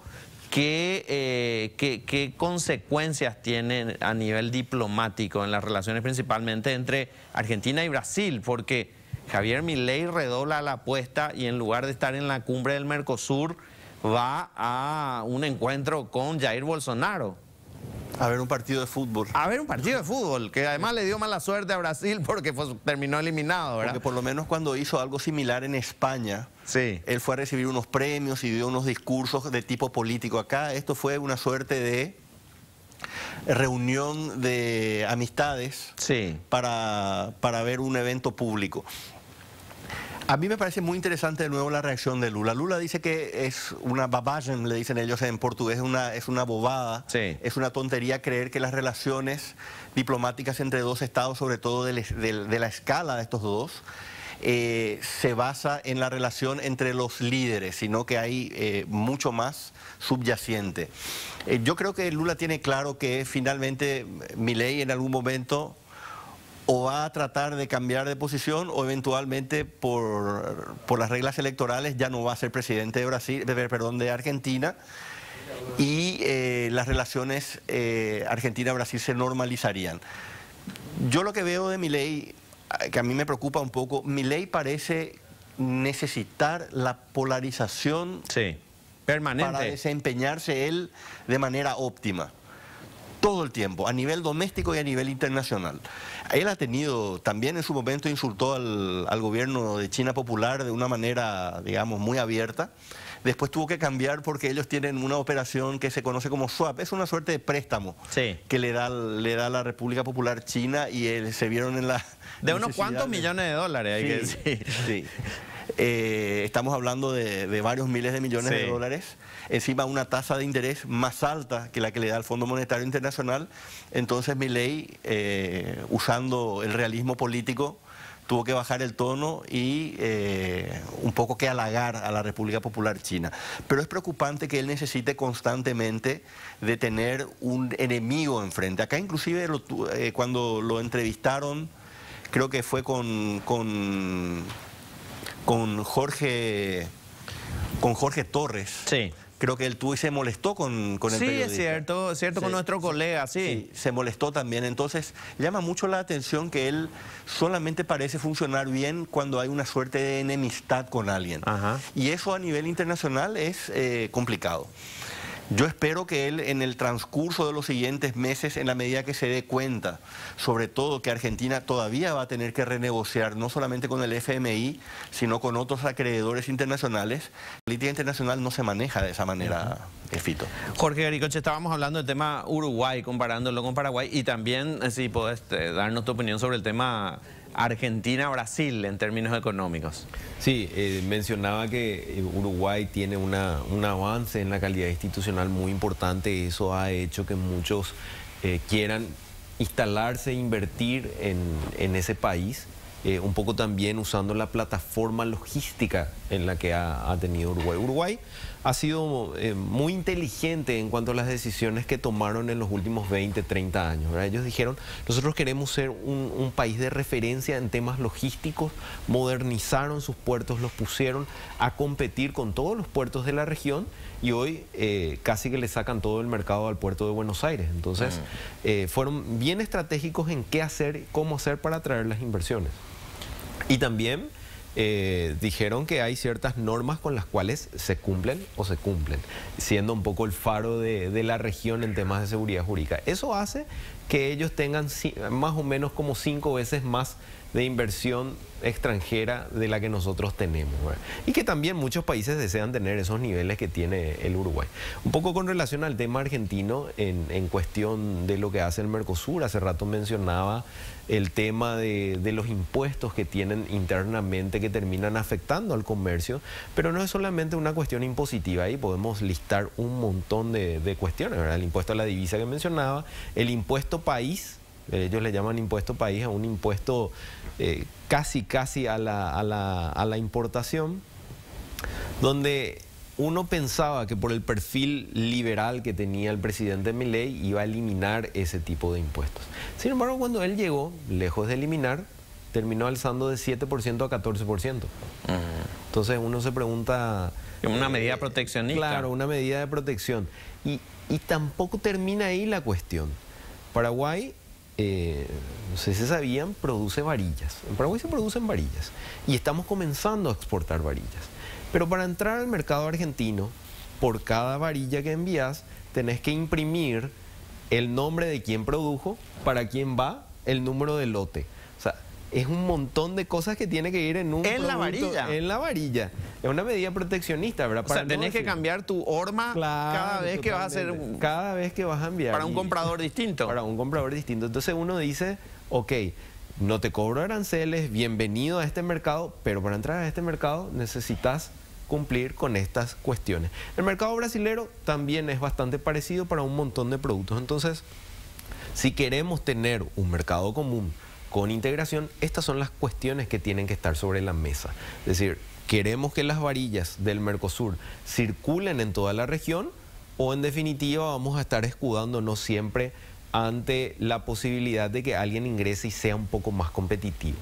¿qué consecuencias tiene a nivel diplomático en las relaciones principalmente entre Argentina y Brasil? Porque Javier Milei redobla la apuesta y en lugar de estar en la cumbre del Mercosur va a un encuentro con Jair Bolsonaro. A ver un partido de fútbol. A ver un partido de fútbol, que además le dio mala suerte a Brasil porque terminó eliminado, ¿verdad? Porque por lo menos cuando hizo algo similar en España, sí, él fue a recibir unos premios y dio unos discursos de tipo político. Acá esto fue una suerte de reunión de amistades, sí, para ver un evento público. A mí me parece muy interesante de nuevo la reacción de Lula. Lula dice que es una babagem, le dicen ellos en portugués, es una bobada, sí, es una tontería creer que las relaciones diplomáticas entre dos estados, sobre todo de la escala de estos dos, se basa en la relación entre los líderes, sino que hay mucho más subyacente. Yo creo que Lula tiene claro que finalmente Milei en algún momento o va a tratar de cambiar de posición o eventualmente por las reglas electorales ya no va a ser presidente de Argentina, y las relaciones Argentina-Brasil se normalizarían. Yo lo que veo de Milei, que a mí me preocupa un poco, Milei parece necesitar la polarización, sí, permanente, para desempeñarse él de manera óptima. Todo el tiempo, a nivel doméstico y a nivel internacional. Él ha tenido, también en su momento insultó al gobierno de China Popular de una manera, digamos, muy abierta. Después tuvo que cambiar porque ellos tienen una operación que se conoce como swap. Es una suerte de préstamo, sí, que le da la República Popular China, y se vieron en la... De unos cuantos millones de dólares, hay que decir. Sí. Estamos hablando de varios miles de millones, sí, de dólares, encima una tasa de interés más alta que la que le da el Fondo Monetario Internacional. Entonces Milei, usando el realismo político, tuvo que bajar el tono y un poco que halagar a la República Popular China. Pero es preocupante que él necesite constantemente de tener un enemigo enfrente. Acá inclusive cuando lo entrevistaron creo que fue con Jorge Torres. Sí. Creo que él tuvo y se molestó con el periodista. Sí, es cierto, con nuestro colega, sí. Se molestó también. Entonces, llama mucho la atención que él solamente parece funcionar bien cuando hay una suerte de enemistad con alguien. Ajá. Y eso a nivel internacional es complicado. Yo espero que él en el transcurso de los siguientes meses, en la medida que se dé cuenta, sobre todo que Argentina todavía va a tener que renegociar, no solamente con el FMI, sino con otros acreedores internacionales. La política internacional no se maneja de esa manera, Fito. Jorge Garicoche, estábamos hablando del tema Uruguay, comparándolo con Paraguay, y también si podés darnos tu opinión sobre el tema Argentina-Brasil en términos económicos. Sí, mencionaba que Uruguay tiene un avance en la calidad institucional muy importante. Eso ha hecho que muchos quieran instalarse e invertir en ese país. Un poco también usando la plataforma logística en la que ha tenido Uruguay. Uruguay ha sido muy inteligente en cuanto a las decisiones que tomaron en los últimos 20, 30 años, ¿verdad? Ellos dijeron, nosotros queremos ser un país de referencia en temas logísticos, modernizaron sus puertos, los pusieron a competir con todos los puertos de la región y hoy casi que le sacan todo el mercado al puerto de Buenos Aires. Entonces, fueron bien estratégicos en qué hacer, cómo hacer para atraer las inversiones. Y también dijeron que hay ciertas normas con las cuales se cumplen o se cumplen, siendo un poco el faro de la región en temas de seguridad jurídica. Eso hace que ellos tengan más o menos como 5 veces más de inversión extranjera de la que nosotros tenemos, ¿verdad? Y que también muchos países desean tener esos niveles que tiene el Uruguay. Un poco con relación al tema argentino, en cuestión de lo que hace el Mercosur, hace rato mencionaba el tema de los impuestos que tienen internamente que terminan afectando al comercio, pero no es solamente una cuestión impositiva, ahí podemos listar un montón de cuestiones, ¿verdad? El impuesto a la divisa que mencionaba, el impuesto país. Ellos le llaman impuesto país a un impuesto casi a la importación, donde uno pensaba que por el perfil liberal que tenía el presidente Milei iba a eliminar ese tipo de impuestos. Sin embargo, cuando él llegó, lejos de eliminar, terminó alzando de 7% a 14%. Entonces uno se pregunta... Una medida proteccionista. Claro, una medida de protección. Y tampoco termina ahí la cuestión. Paraguay... no sé si sabían, produce varillas. En Paraguay se producen varillas y estamos comenzando a exportar varillas. Pero para entrar al mercado argentino, por cada varilla que envías, tenés que imprimir el nombre de quien produjo, para quién va, el número de lote. O sea, es un montón de cosas que tiene que ir en un producto, la varilla. En la varilla. Es una medida proteccionista, ¿verdad? O sea, tenés que cambiar tu horma cada vez que vas a hacer... Cada vez que vas a enviar. Para un comprador distinto. Para un comprador distinto. Entonces uno dice, ok, no te cobro aranceles, bienvenido a este mercado, pero para entrar a este mercado necesitas cumplir con estas cuestiones. El mercado brasilero también es bastante parecido para un montón de productos. Entonces, si queremos tener un mercado común con integración, estas son las cuestiones que tienen que estar sobre la mesa. Es decir, ¿queremos que las varillas del Mercosur circulen en toda la región o en definitiva vamos a estar escudándonos siempre ante la posibilidad de que alguien ingrese y sea un poco más competitivo?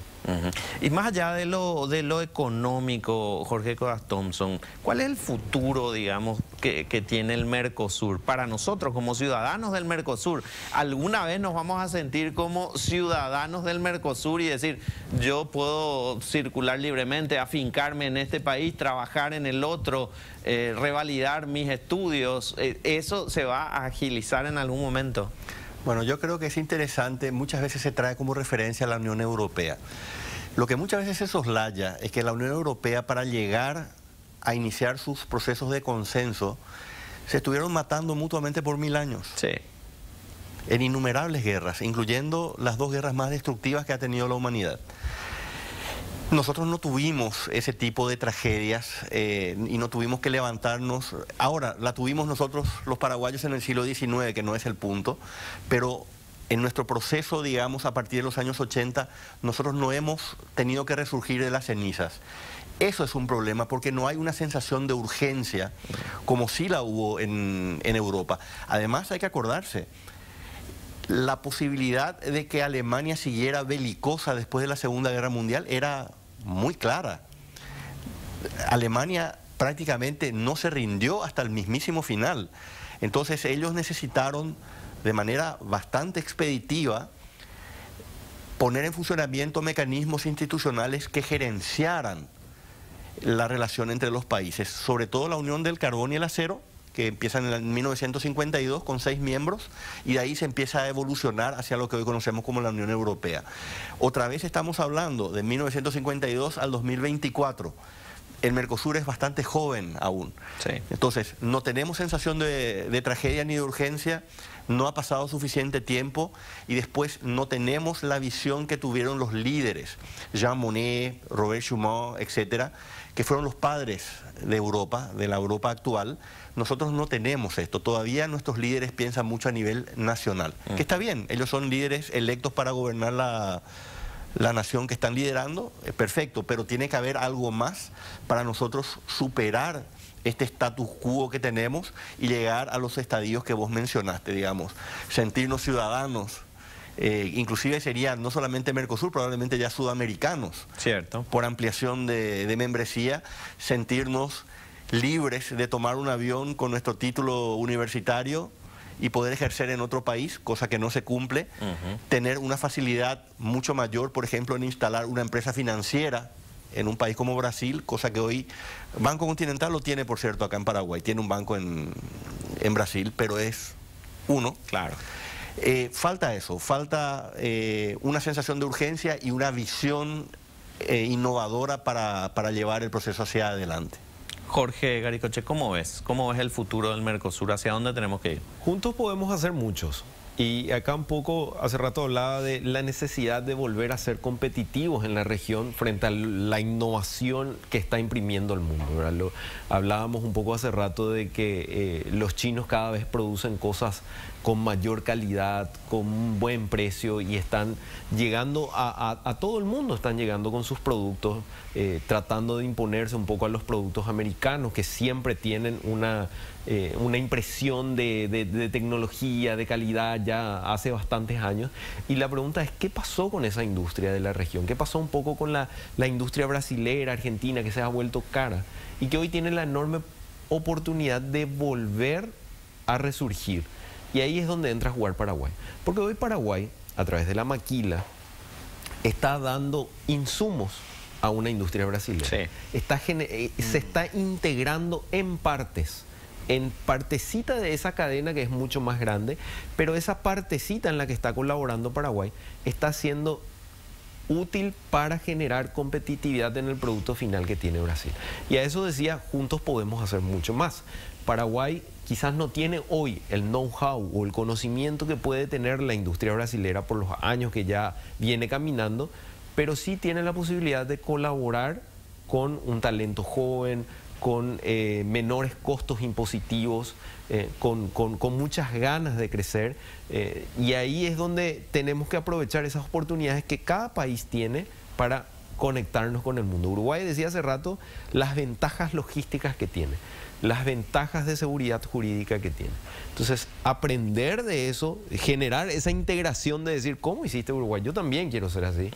Y más allá de lo económico, Jorge Codas Thompson, ¿cuál es el futuro, digamos, que tiene el Mercosur para nosotros como ciudadanos del Mercosur? ¿Alguna vez nos vamos a sentir como ciudadanos del Mercosur y decir, yo puedo circular libremente, afincarme en este país, trabajar en el otro, revalidar mis estudios? ¿Eso se va a agilizar en algún momento? Bueno, yo creo que es interesante, muchas veces se trae como referencia a la Unión Europea. Lo que muchas veces se soslaya es que la Unión Europea, para llegar a iniciar sus procesos de consenso, se estuvieron matando mutuamente por 1000 años. Sí. En innumerables guerras, incluyendo las 2 guerras más destructivas que ha tenido la humanidad. Nosotros no tuvimos ese tipo de tragedias y no tuvimos que levantarnos. Ahora, la tuvimos nosotros los paraguayos en el siglo XIX, que no es el punto, pero en nuestro proceso, digamos, a partir de los años 80, nosotros no hemos tenido que resurgir de las cenizas. Eso es un problema porque no hay una sensación de urgencia como sí la hubo en Europa. Además, hay que acordarse, la posibilidad de que Alemania siguiera belicosa después de la Segunda Guerra Mundial era muy clara. Alemania prácticamente no se rindió hasta el mismísimo final. Entonces ellos necesitaron de manera bastante expeditiva poner en funcionamiento mecanismos institucionales que gerenciaran la relación entre los países, sobre todo la Unión del Carbón y el Acero, que empieza en 1952 con 6 miembros, y de ahí se empieza a evolucionar hacia lo que hoy conocemos como la Unión Europea. Otra vez estamos hablando de 1952 al 2024. El Mercosur es bastante joven aún. Sí. Entonces, no tenemos sensación de tragedia ni de urgencia, no ha pasado suficiente tiempo, y después no tenemos la visión que tuvieron los líderes, Jean Monnet, Robert Schuman, etcétera, que fueron los padres de Europa, de la Europa actual. Nosotros no tenemos esto. Todavía nuestros líderes piensan mucho a nivel nacional, que está bien, ellos son líderes electos para gobernar la nación que están liderando, perfecto, pero tiene que haber algo más para nosotros superar este status quo que tenemos y llegar a los estadios que vos mencionaste, digamos, sentirnos ciudadanos, inclusive serían no solamente Mercosur, probablemente ya sudamericanos, Cierto. por ampliación de membresía, sentirnos libres de tomar un avión con nuestro título universitario y poder ejercer en otro país, cosa que no se cumple, tener una facilidad mucho mayor, por ejemplo, en instalar una empresa financiera en un país como Brasil, cosa que hoy Banco Continental lo tiene, por cierto, acá en Paraguay, tiene un banco en Brasil, pero es uno. Claro. Falta eso, falta una sensación de urgencia y una visión innovadora para llevar el proceso hacia adelante. Jorge Garicoche, ¿cómo ves? ¿Cómo ves el futuro del Mercosur? ¿Hacia dónde tenemos que ir? Juntos podemos hacer muchos. Y acá un poco, hace rato hablaba de la necesidad de volver a ser competitivos en la región frente a la innovación que está imprimiendo el mundo, ¿verdad? Hablábamos un poco hace rato de que los chinos cada vez producen cosas con mayor calidad, con un buen precio, y están llegando a todo el mundo, están llegando con sus productos, tratando de imponerse un poco a los productos americanos, que siempre tienen una impresión de tecnología, de calidad, ya hace bastantes años. Y la pregunta es, ¿qué pasó con esa industria de la región? ¿Qué pasó un poco con la industria brasilera, argentina, que se ha vuelto cara y que hoy tiene la enorme oportunidad de volver a resurgir? Y ahí es donde entra a jugar Paraguay. Porque hoy Paraguay, a través de la maquila, está dando insumos a una industria brasileña. Sí. Se está integrando en partecita de esa cadena que es mucho más grande, pero esa partecita en la que está colaborando Paraguay está siendo útil para generar competitividad en el producto final que tiene Brasil. Y a eso decía, juntos podemos hacer mucho más. Paraguay quizás no tiene hoy el know-how o el conocimiento que puede tener la industria brasilera por los años que ya viene caminando, pero sí tiene la posibilidad de colaborar con un talento joven, con menores costos impositivos, con muchas ganas de crecer, y ahí es donde tenemos que aprovechar esas oportunidades que cada país tiene para conectarnos con el mundo. Uruguay decía hace rato las ventajas logísticas que tiene, las ventajas de seguridad jurídica que tiene. Entonces, aprender de eso, generar esa integración de decir, ¿cómo hiciste Uruguay? Yo también quiero ser así,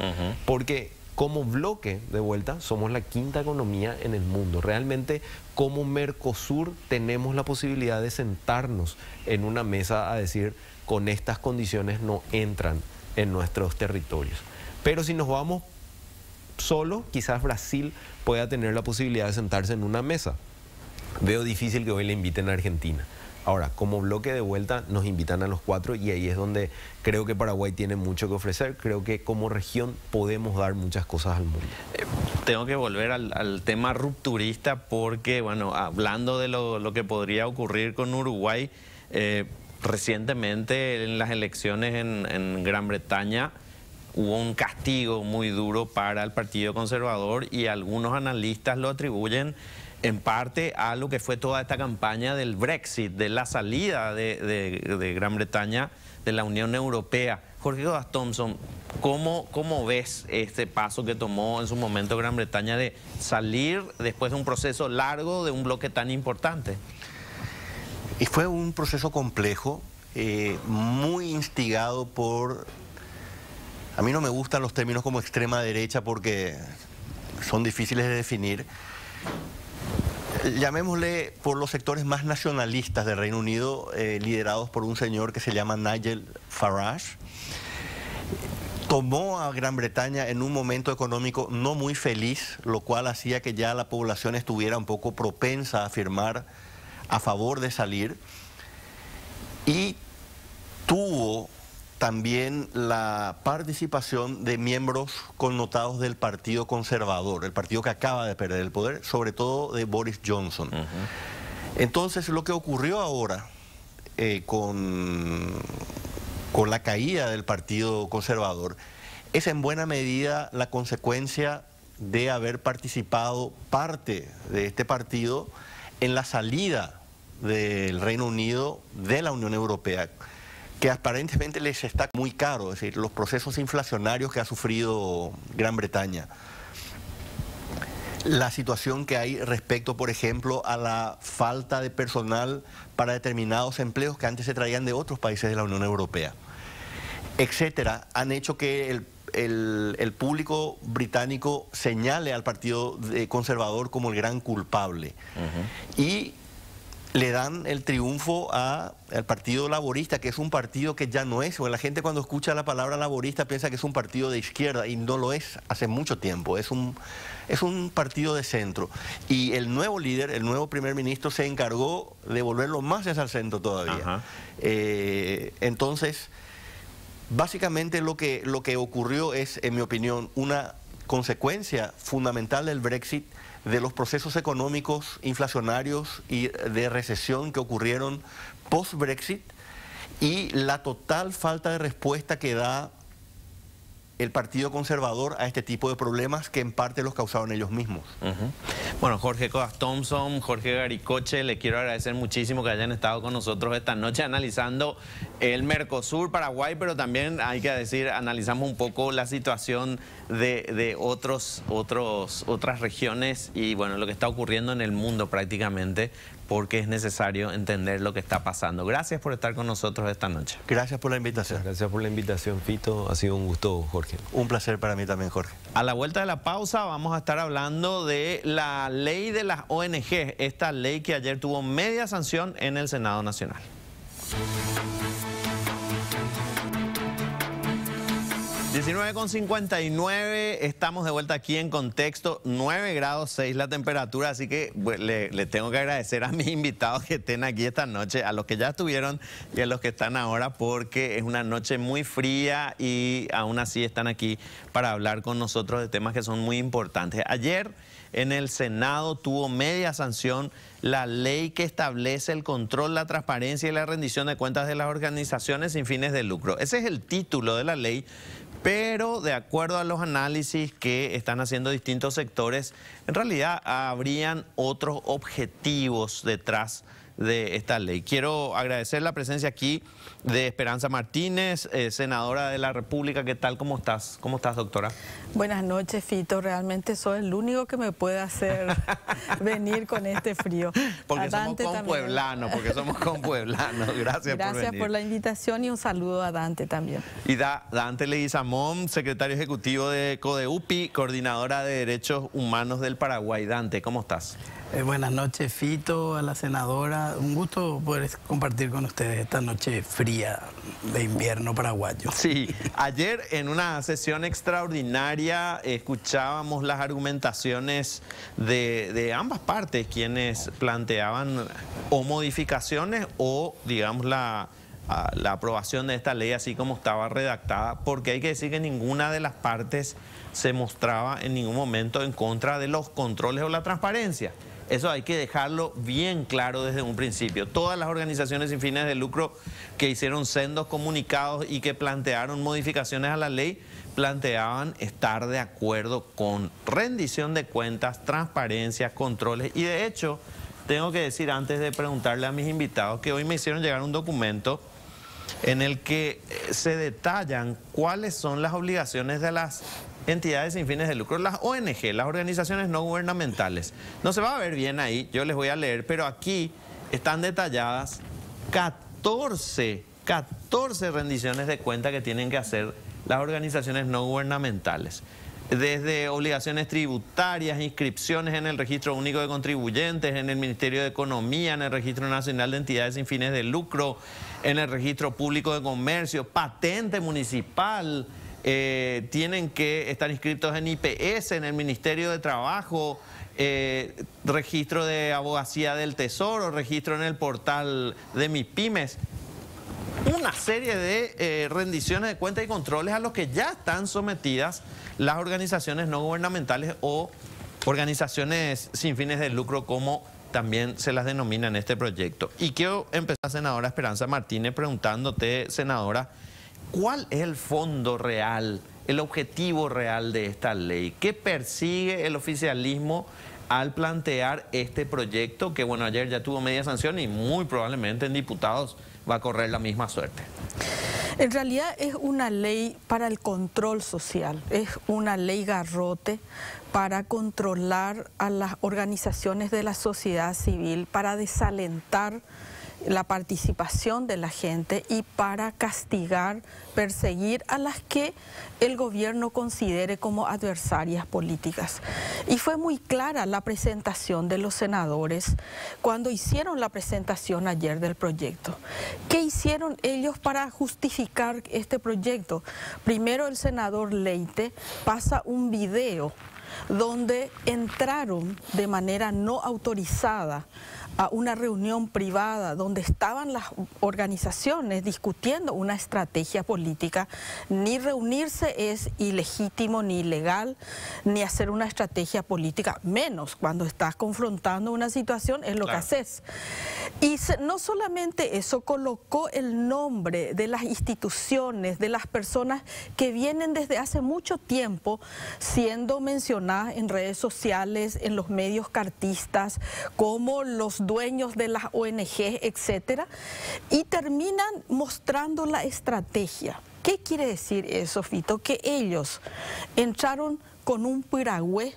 porque como bloque, de vuelta, somos la quinta economía en el mundo. Realmente, como Mercosur, tenemos la posibilidad de sentarnos en una mesa a decir, con estas condiciones no entran en nuestros territorios. Pero si nos vamos solo, quizás Brasil pueda tener la posibilidad de sentarse en una mesa. Veo difícil que hoy le inviten a Argentina. Ahora, como bloque de vuelta nos invitan a los 4, y ahí es donde creo que Paraguay tiene mucho que ofrecer. Creo que como región podemos dar muchas cosas al mundo. Tengo que volver al tema rupturista porque, bueno, hablando de lo que podría ocurrir con Uruguay, recientemente en las elecciones en Gran Bretaña hubo un castigo muy duro para el Partido Conservador, y algunos analistas lo atribuyen en parte a lo que fue toda esta campaña del Brexit, de la salida de Gran Bretaña de la Unión Europea. Jorge Codas Thompson, ¿cómo ves este paso que tomó en su momento Gran Bretaña de salir después de un proceso largo de un bloque tan importante? Y fue un proceso complejo. muy instigado por... A mí no me gustan los términos como extrema derecha porque son difíciles de definir. Llamémosle por los sectores más nacionalistas del Reino Unido, liderados por un señor que se llama Nigel Farage. Tomó a Gran Bretaña en un momento económico no muy feliz, lo cual hacía que ya la población estuviera un poco propensa a afirmar a favor de salir, y tuvo también la participación de miembros connotados del Partido Conservador, el partido que acaba de perder el poder, sobre todo de Boris Johnson. Entonces, lo que ocurrió ahora con la caída del Partido Conservador es en buena medida la consecuencia de haber participado parte de este partido en la salida del Reino Unido de la Unión Europea, que aparentemente les está muy caro, es decir, los procesos inflacionarios que ha sufrido Gran Bretaña. La situación que hay respecto, por ejemplo, a la falta de personal para determinados empleos que antes se traían de otros países de la Unión Europea, etcétera, han hecho que el público británico señale al Partido Conservador como el gran culpable. Y le dan el triunfo al Partido Laborista, que es un partido que ya no es, o la gente cuando escucha la palabra laborista piensa que es un partido de izquierda, y no lo es hace mucho tiempo, es un partido de centro. Y el nuevo líder, el nuevo primer ministro, se encargó de volverlo más hacia el centro todavía. Entonces, básicamente lo que ocurrió es, en mi opinión, una consecuencia fundamental del Brexit, de los procesos económicos inflacionarios y de recesión que ocurrieron post-Brexit, y la total falta de respuesta que da el Partido Conservador a este tipo de problemas que en parte los causaron ellos mismos. Bueno, Jorge Codas Thompson, Jorge Garicoche, le quiero agradecer muchísimo que hayan estado con nosotros esta noche analizando el Mercosur, Paraguay, pero también hay que decir, analizamos un poco la situación de otras regiones y bueno, lo que está ocurriendo en el mundo prácticamente, porque es necesario entender lo que está pasando. Gracias por estar con nosotros esta noche. Gracias por la invitación. Gracias por la invitación, Fito. Ha sido un gusto, Jorge. Un placer para mí también, Jorge. A la vuelta de la pausa vamos a estar hablando de la ley de las ONG, esta ley que ayer tuvo media sanción en el Senado Nacional. 19:59, estamos de vuelta aquí en Contexto, 9 grados 6 la temperatura, así que le tengo que agradecer a mis invitados que estén aquí esta noche, a los que ya estuvieron y a los que están ahora, porque es una noche muy fría y aún así están aquí para hablar con nosotros de temas que son muy importantes. Ayer en el Senado tuvo media sanción la ley que establece el control, la transparencia y la rendición de cuentas de las organizaciones sin fines de lucro. Ese es el título de la ley, pero de acuerdo a los análisis que están haciendo distintos sectores, en realidad habrían otros objetivos detrás de esta ley. Quiero agradecer la presencia aquí de Esperanza Martínez, senadora de la República. ¿Qué tal? ¿Cómo estás? ¿Cómo estás, doctora? Buenas noches, Fito. Realmente soy el único que me puede hacer venir con este frío. Porque somos compueblanos, Gracias por venir. Gracias por la invitación y un saludo a Dante también. Y Dante Leguizamón, secretario ejecutivo de CODEUPI, coordinadora de Derechos Humanos del Paraguay. Dante, ¿cómo estás? Buenas noches, Fito, a la senadora. Un gusto poder compartir con ustedes esta noche fría de invierno paraguayo. Sí, ayer en una sesión extraordinaria escuchábamos las argumentaciones de ambas partes, quienes planteaban o modificaciones o, digamos, la aprobación de esta ley así como estaba redactada, porque hay que decir que ninguna de las partes se mostraba en ningún momento en contra de los controles o la transparencia. Eso hay que dejarlo bien claro desde un principio. Todas las organizaciones sin fines de lucro que hicieron sendos comunicados y que plantearon modificaciones a la ley, planteaban estar de acuerdo con rendición de cuentas, transparencia, controles. Y de hecho, tengo que decir antes de preguntarle a mis invitados que hoy me hicieron llegar un documento en el que se detallan cuáles son las obligaciones de las entidades sin fines de lucro, las ONG, las organizaciones no gubernamentales. No se va a ver bien ahí, yo les voy a leer, pero aquí están detalladas 14 14 rendiciones de cuenta que tienen que hacer las organizaciones no gubernamentales. Desde obligaciones tributarias, inscripciones en el Registro Único de Contribuyentes, en el Ministerio de Economía, en el Registro Nacional de Entidades sin Fines de Lucro, en el Registro Público de Comercio, patente municipal, tienen que estar inscritos en IPS, en el Ministerio de Trabajo, registro de abogacía del Tesoro, registro en el portal de MIPYMES. Una serie de rendiciones de cuentas y controles a los que ya están sometidas las organizaciones no gubernamentales o organizaciones sin fines de lucro, como también se las denomina en este proyecto. Y quiero empezar, senadora Esperanza Martínez, preguntándote, senadora, ¿cuál es el fondo real, el objetivo real de esta ley? ¿Qué persigue el oficialismo al plantear este proyecto? Que bueno, ayer ya tuvo media sanción y muy probablemente en diputados va a correr la misma suerte. En realidad es una ley para el control social, es una ley garrote para controlar a las organizaciones de la sociedad civil, para desalentar la participación de la gente y para castigar, perseguir a las que el gobierno considere como adversarias políticas. Y fue muy clara la presentación de los senadores cuando hicieron la presentación ayer del proyecto. ¿Qué hicieron ellos para justificar este proyecto? Primero, el senador Leite pasa un video donde entraron de manera no autorizada a una reunión privada donde estaban las organizaciones discutiendo una estrategia política. Ni reunirse es ilegítimo ni ilegal, ni hacer una estrategia política, menos cuando estás confrontando una situación, es lo que haces. Y no solamente eso, colocó el nombre de las instituciones, de las personas que vienen desde hace mucho tiempo siendo mencionadas en redes sociales, en los medios cartistas, como los dueños de las ONG, etcétera, y terminan mostrando la estrategia. ¿Qué quiere decir eso, Fito? Que ellos entraron con un piragüe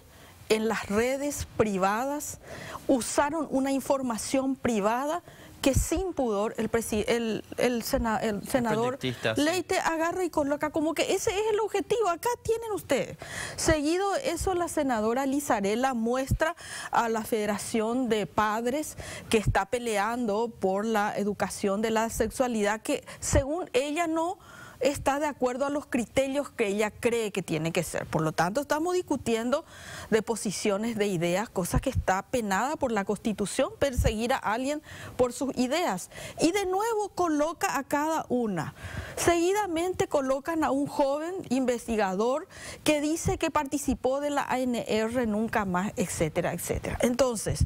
en las redes privadas, usaron una información privada que sin pudor el senador Leite agarra y coloca como que ese es el objetivo, acá tienen ustedes. Seguido eso, la senadora Lizarela muestra a la Federación de Padres que está peleando por la educación de la sexualidad, que según ella no está de acuerdo a los criterios que ella cree que tiene que ser. Por lo tanto, estamos discutiendo de posiciones de ideas, cosa que está penada por la Constitución, perseguir a alguien por sus ideas. Y de nuevo coloca a cada una. Seguidamente colocan a un joven investigador que dice que participó de la ANR nunca más, etcétera, etcétera. Entonces,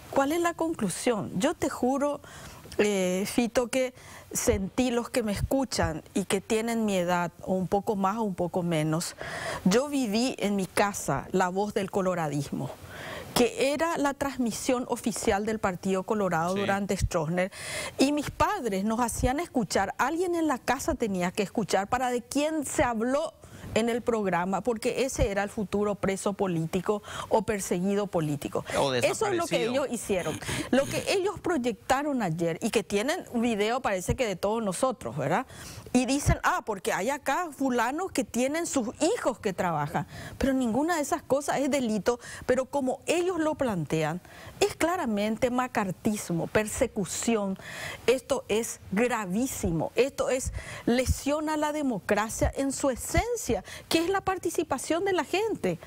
¿cuál es la conclusión? Yo te juro, Fito, que sentí, los que me escuchan y que tienen mi edad, o un poco más o un poco menos, yo viví en mi casa La Voz del Coloradismo, que era la transmisión oficial del Partido Colorado durante Stroessner, y mis padres nos hacían escuchar, alguien en la casa tenía que escuchar para de quién se habló en el programa, porque ese era el futuro preso político o perseguido político. Eso es lo que ellos hicieron. Lo que ellos proyectaron ayer, y que tienen un video, parece que de todos nosotros, ¿verdad? Y dicen, porque hay acá fulanos que tienen sus hijos que trabajan. Pero ninguna de esas cosas es delito, pero como ellos lo plantean, es claramente macartismo, persecución. Esto es gravísimo. Esto es lesiona la democracia en su esencia, que es la participación de la gente,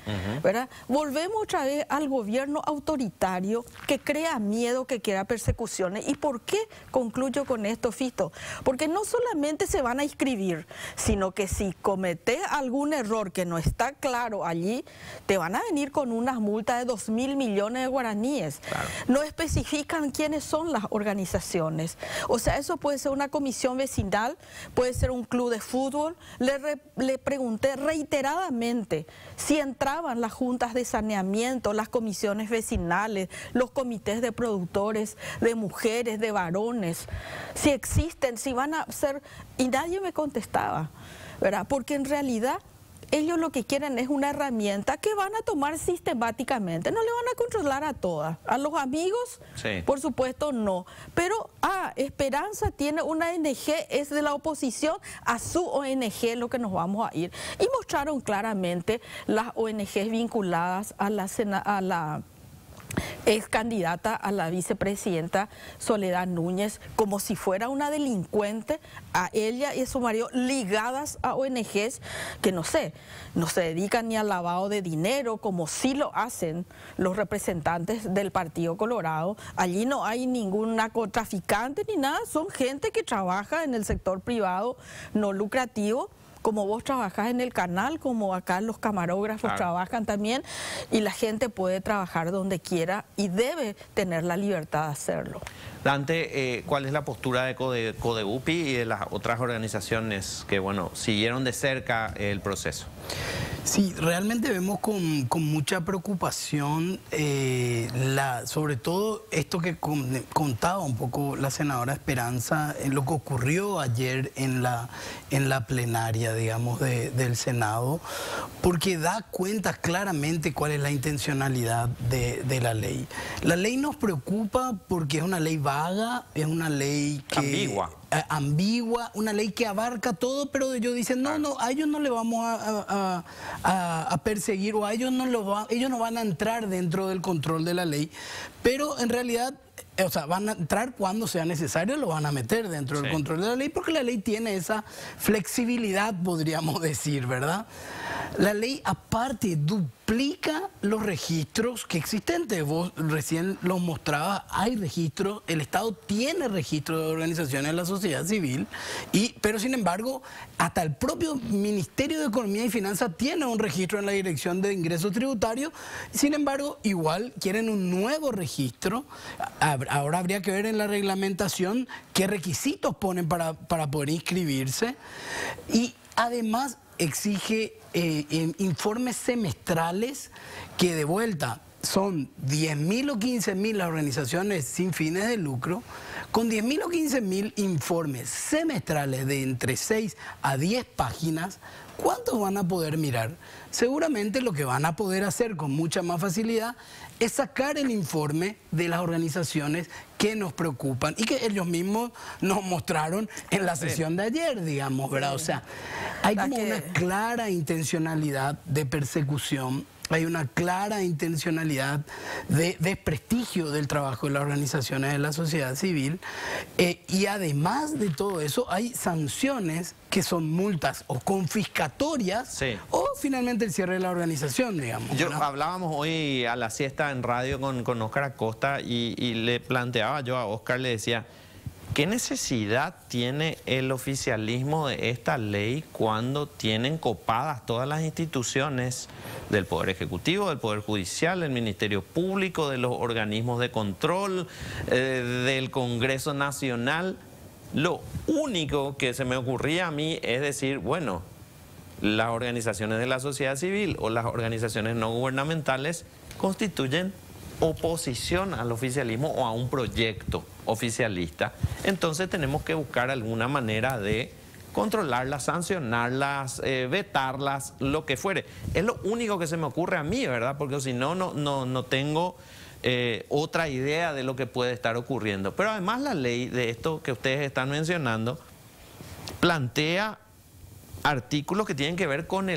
¿verdad? Volvemos otra vez al gobierno autoritario que crea miedo, que crea persecuciones. ¿Y por qué concluyo con esto, Fito? Porque no solamente se van a inscribir, sino que si cometes algún error que no está claro allí, te van a venir con unas multas de 2.000 millones de guaraníes. Claro. No especifican quiénes son las organizaciones. O sea, eso puede ser una comisión vecinal, puede ser un club de fútbol. Le pregunté reiteradamente si entraban las juntas de saneamiento, las comisiones vecinales, los comités de productores, de mujeres, de varones, si existen, si van a ser... Y nadie me contestaba, ¿verdad? Porque en realidad ellos lo que quieren es una herramienta que van a tomar sistemáticamente. No le van a controlar a todas. A los amigos, Sí. por supuesto, no. Pero, Esperanza tiene una ONG, es de la oposición a su ONG lo que nos vamos a ir. Y mostraron claramente las ONGs vinculadas a la ex candidata a la vicepresidenta Soledad Núñez, como si fuera una delincuente, a ella y a su marido ligadas a ONGs que no se dedican ni al lavado de dinero, como sí lo hacen los representantes del Partido Colorado. Allí no hay ningún narcotraficante ni nada, son gente que trabaja en el sector privado no lucrativo, como vos trabajás en el canal, como acá los camarógrafos trabajan también, y la gente puede trabajar donde quiera y debe tener la libertad de hacerlo. Dante, ¿cuál es la postura de CODEUPI y de las otras organizaciones que, bueno, siguieron de cerca el proceso? Sí, realmente vemos con mucha preocupación, sobre todo esto que contaba un poco la senadora Esperanza, en lo que ocurrió ayer en la plenaria, digamos, del Senado, porque da cuenta claramente cuál es la intencionalidad de la ley. La ley nos preocupa porque es una ley vaga, es una ley que... ambigua, una ley que abarca todo, pero ellos dicen, no, a ellos no le vamos a perseguir, o a ellos ellos no van a entrar dentro del control de la ley, pero en realidad, o sea, van a entrar cuando sea necesario, lo van a meter dentro del control de la ley, porque la ley tiene esa flexibilidad, podríamos decir, ¿verdad? La ley aparte duplica los registros que existentes. Vos recién los mostrabas, hay registros, el Estado tiene registro de organizaciones de la sociedad civil, pero sin embargo, hasta el propio Ministerio de Economía y Finanzas tiene un registro en la Dirección de Ingresos Tributarios. Sin embargo, igual quieren un nuevo registro. Ahora habría que ver en la reglamentación qué requisitos ponen para poder inscribirse. Y además exige informes semestrales que, de vuelta, son 10.000 o 15.000 las organizaciones sin fines de lucro. Con 10.000 o 15.000 informes semestrales de entre 6 a 10 páginas, ¿cuántos van a poder mirar? Seguramente lo que van a poder hacer con mucha más facilidad es sacar el informe de las organizaciones que nos preocupan y que ellos mismos nos mostraron en la sesión de ayer, digamos, ¿verdad? O sea, hay como una clara intencionalidad de persecución, hay una clara intencionalidad de desprestigio del trabajo de las organizaciones de la sociedad civil, y además de todo eso hay sanciones que son multas o confiscatorias, o finalmente el cierre de la organización, digamos. Hablábamos hoy a la siesta en radio con Óscar Acosta y le planteaba yo a Óscar, le decía, ¿qué necesidad tiene el oficialismo de esta ley cuando tienen copadas todas las instituciones del Poder Ejecutivo, del Poder Judicial, del Ministerio Público, de los organismos de control, del Congreso Nacional? Lo único que se me ocurría a mí es decir, bueno, las organizaciones de la sociedad civil o las organizaciones no gubernamentales constituyen oposición al oficialismo o a un proyecto oficialista. Entonces tenemos que buscar alguna manera de controlarlas, sancionarlas, vetarlas, lo que fuere. Es lo único que se me ocurre a mí, ¿verdad? Porque si no, no tengo otra idea de lo que puede estar ocurriendo. Pero además la ley de esto que ustedes están mencionando plantea artículos que tienen que ver con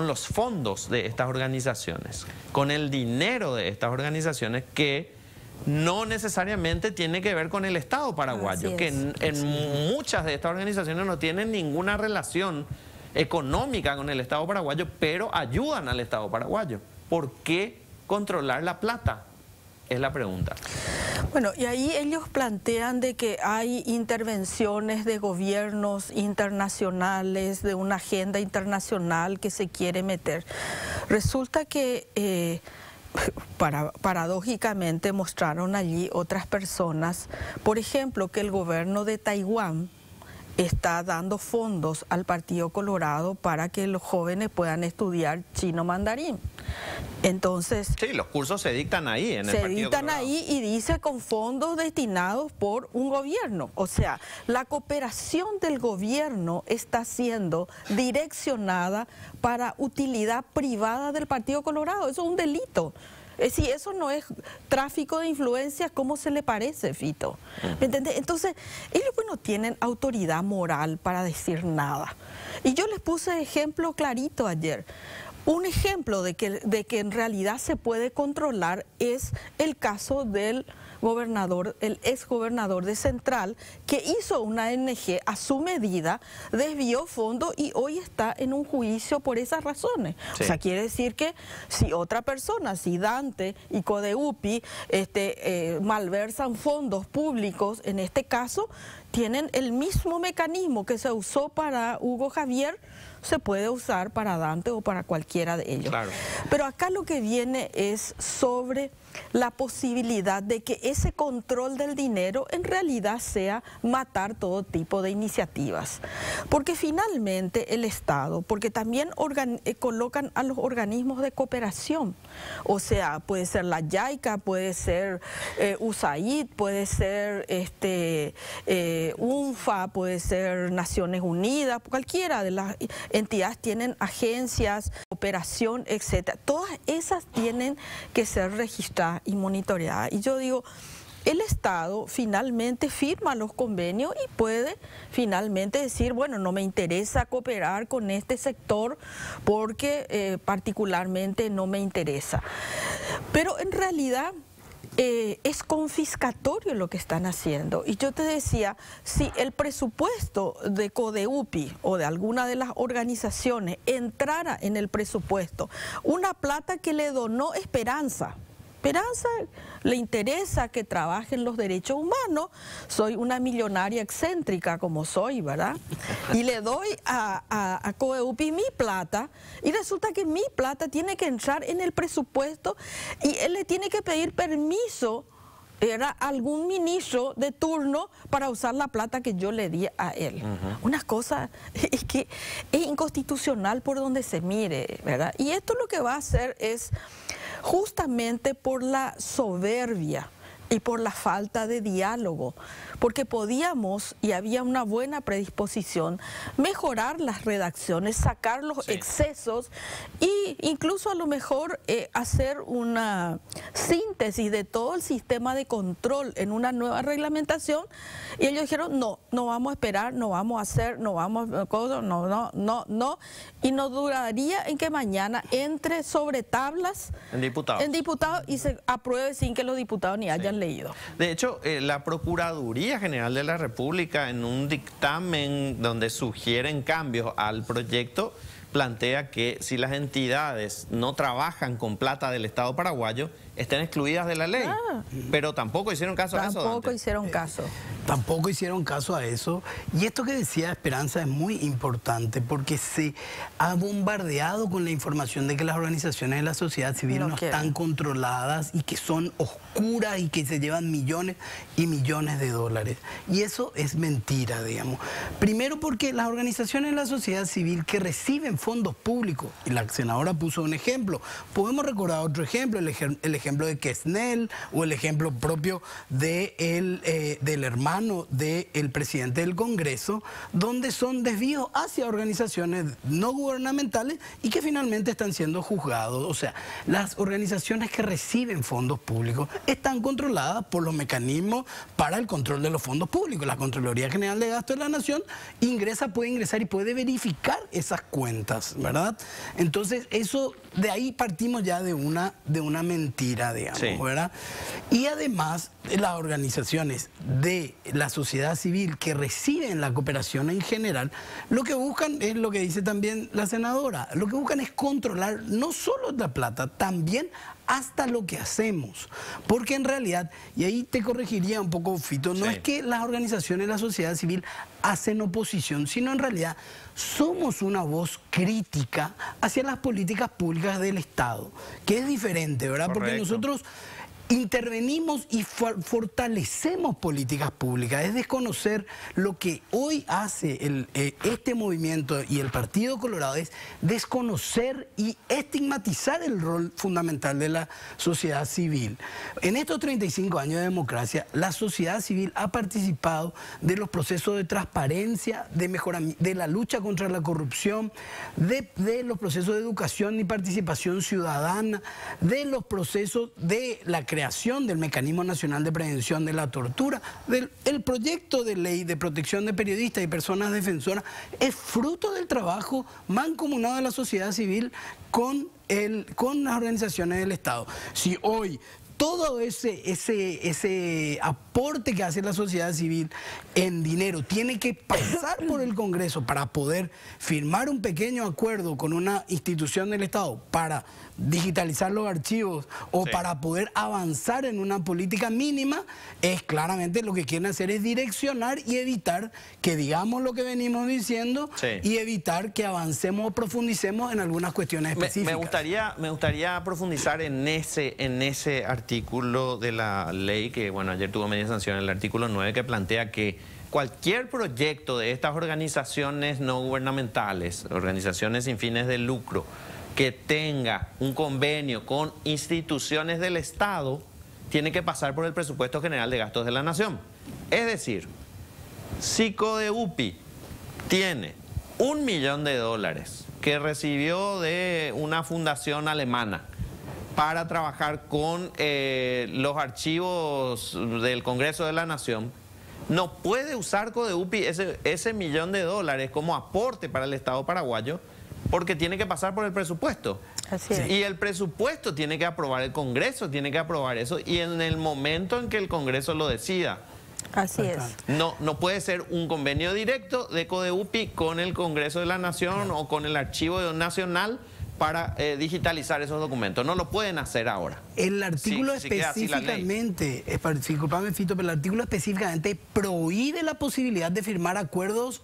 los fondos de estas organizaciones, con el dinero de estas organizaciones, que no necesariamente tiene que ver con el Estado paraguayo, que en muchas de estas organizaciones no tienen ninguna relación económica con el Estado paraguayo, pero ayudan al Estado paraguayo. ¿Por qué controlar la plata? Es la pregunta. Bueno, y ahí ellos plantean de que hay intervenciones de gobiernos internacionales, de una agenda internacional que se quiere meter. Resulta que paradójicamente mostraron allí otras personas, por ejemplo, que el gobierno de Taiwán está dando fondos al Partido Colorado para que los jóvenes puedan estudiar chino mandarín. Entonces, sí, los cursos se dictan ahí en el se Partido dictan Colorado. ahí y dice con fondos destinados por un gobierno. O sea, la cooperación del gobierno está siendo direccionada para utilidad privada del Partido Colorado. Eso es un delito. Si eso no es tráfico de influencias, ¿cómo se le parece, Fito? ¿Me entiendes? Entonces, ellos no tienen autoridad moral para decir nada. Y yo les puse ejemplo clarito ayer. Un ejemplo de que en realidad se puede controlar es el caso del gobernador, el exgobernador de Central, que hizo una ONG a su medida, desvió fondos y hoy está en un juicio por esas razones. Sí. O sea, quiere decir que si otra persona, si Dante y Codeupi malversan fondos públicos, en este caso, tienen el mismo mecanismo que se usó para Hugo Javier, se puede usar para Dante o para cualquiera de ellos. Claro. Pero acá lo que viene es sobre la posibilidad de que ese control del dinero en realidad sea matar todo tipo de iniciativas. Porque finalmente el Estado, porque también colocan a los organismos de cooperación, o sea, puede ser la JICA, puede ser USAID, puede ser UNFA, puede ser Naciones Unidas, cualquiera de las entidades tienen agencias, cooperación, etcétera. Todas esas tienen que ser registradas y monitoreada. Y yo digo, el Estado finalmente firma los convenios y puede finalmente decir, bueno, no me interesa cooperar con este sector porque particularmente no me interesa. Pero en realidad es confiscatorio lo que están haciendo. Y yo te decía, si el presupuesto de Codeupi o de alguna de las organizaciones entrara en el presupuesto una plata que le donó Esperanza le interesa que trabajen los derechos humanos, soy una millonaria excéntrica como soy, ¿verdad? Y le doy a Codeupi mi plata y resulta que mi plata tiene que entrar en el presupuesto y él le tiene que pedir permiso a algún ministro de turno para usar la plata que yo le di a él. Una cosa es que es inconstitucional por donde se mire, ¿verdad? Y esto lo que va a hacer es justamente por la soberbia y por la falta de diálogo, porque podíamos, y había una buena predisposición, mejorar las redacciones, sacar los excesos e incluso a lo mejor hacer una síntesis de todo el sistema de control en una nueva reglamentación. Y ellos dijeron, no vamos a esperar, no vamos a hacer, no vamos a cosas, no. Y no duraría en que mañana entre sobre tablas en diputados y se apruebe sin que los diputados ni hayan leído. De hecho, la Procuraduría General de la República, en un dictamen donde sugieren cambios al proyecto, plantea que si las entidades no trabajan con plata del Estado paraguayo, estén excluidas de la ley. Pero tampoco hicieron caso a eso. Tampoco hicieron caso. Tampoco hicieron caso a eso. Y esto que decía Esperanza es muy importante porque se ha bombardeado con la información de que las organizaciones de la sociedad civil no están controladas y que son oscuras y que se llevan millones y millones de dólares. Y eso es mentira, digamos. Primero porque las organizaciones de la sociedad civil que reciben fondos públicos, y la senadora puso un ejemplo, podemos recordar otro ejemplo, el ejemplo de Quesnel o el ejemplo propio de del hermano del presidente del Congreso, donde son desvíos hacia organizaciones no gubernamentales y que finalmente están siendo juzgados. O sea, las organizaciones que reciben fondos públicos están controladas por los mecanismos para el control de los fondos públicos. La Contraloría General de Gasto de la Nación puede ingresar y puede verificar esas cuentas, ¿verdad? Entonces, eso, de ahí partimos ya de una mentira, digamos, ¿verdad? Y además, las organizaciones de la sociedad civil que reciben la cooperación en general, lo que buscan es lo que dice también la senadora, lo que buscan es controlar no solo la plata, también hasta lo que hacemos. Porque en realidad, y ahí te corregiría un poco, Fito, no es que las organizaciones de la sociedad civil hacen oposición, sino en realidad somos una voz crítica hacia las políticas públicas del Estado, que es diferente, ¿verdad? Correcto. Porque nosotros intervenimos y fortalecemos políticas públicas. Es desconocer lo que hoy hace este movimiento y el Partido Colorado, es desconocer y estigmatizar el rol fundamental de la sociedad civil. En estos 35 años de democracia, la sociedad civil ha participado de los procesos de transparencia, de la lucha contra la corrupción, de los procesos de educación y participación ciudadana, de los procesos de la creación del Mecanismo Nacional de Prevención de la Tortura, el proyecto de ley de protección de periodistas y personas defensoras, es fruto del trabajo mancomunado de la sociedad civil con las organizaciones del Estado. Si hoy todo ese aporte que hace la sociedad civil en dinero tiene que pasar por el Congreso para poder firmar un pequeño acuerdo con una institución del Estado para digitalizar los archivos o para poder avanzar en una política mínima, es claramente lo que quieren hacer es direccionar y evitar que digamos lo que venimos diciendo y evitar que avancemos o profundicemos en algunas cuestiones específicas. Me gustaría profundizar en ese artículo de la ley que, bueno, ayer tuvo media sanción, el artículo 9, que plantea que cualquier proyecto de estas organizaciones no gubernamentales, organizaciones sin fines de lucro, que tenga un convenio con instituciones del Estado, tiene que pasar por el Presupuesto General de Gastos de la Nación. Es decir, si CODEUPI tiene $1 millón que recibió de una fundación alemana para trabajar con los archivos del Congreso de la Nación, no puede usar CODEUPI ese $1 millón como aporte para el Estado paraguayo, porque tiene que pasar por el presupuesto. Así es. Y el presupuesto tiene que aprobar, el Congreso tiene que aprobar eso, y en el momento en que el Congreso lo decida. Así es. No puede ser un convenio directo de CODEUPI con el Congreso de la Nación o con el Archivo Nacional para digitalizar esos documentos. No lo pueden hacer ahora. El artículo específicamente, disculpame Fito, pero el artículo específicamente prohíbe la posibilidad de firmar acuerdos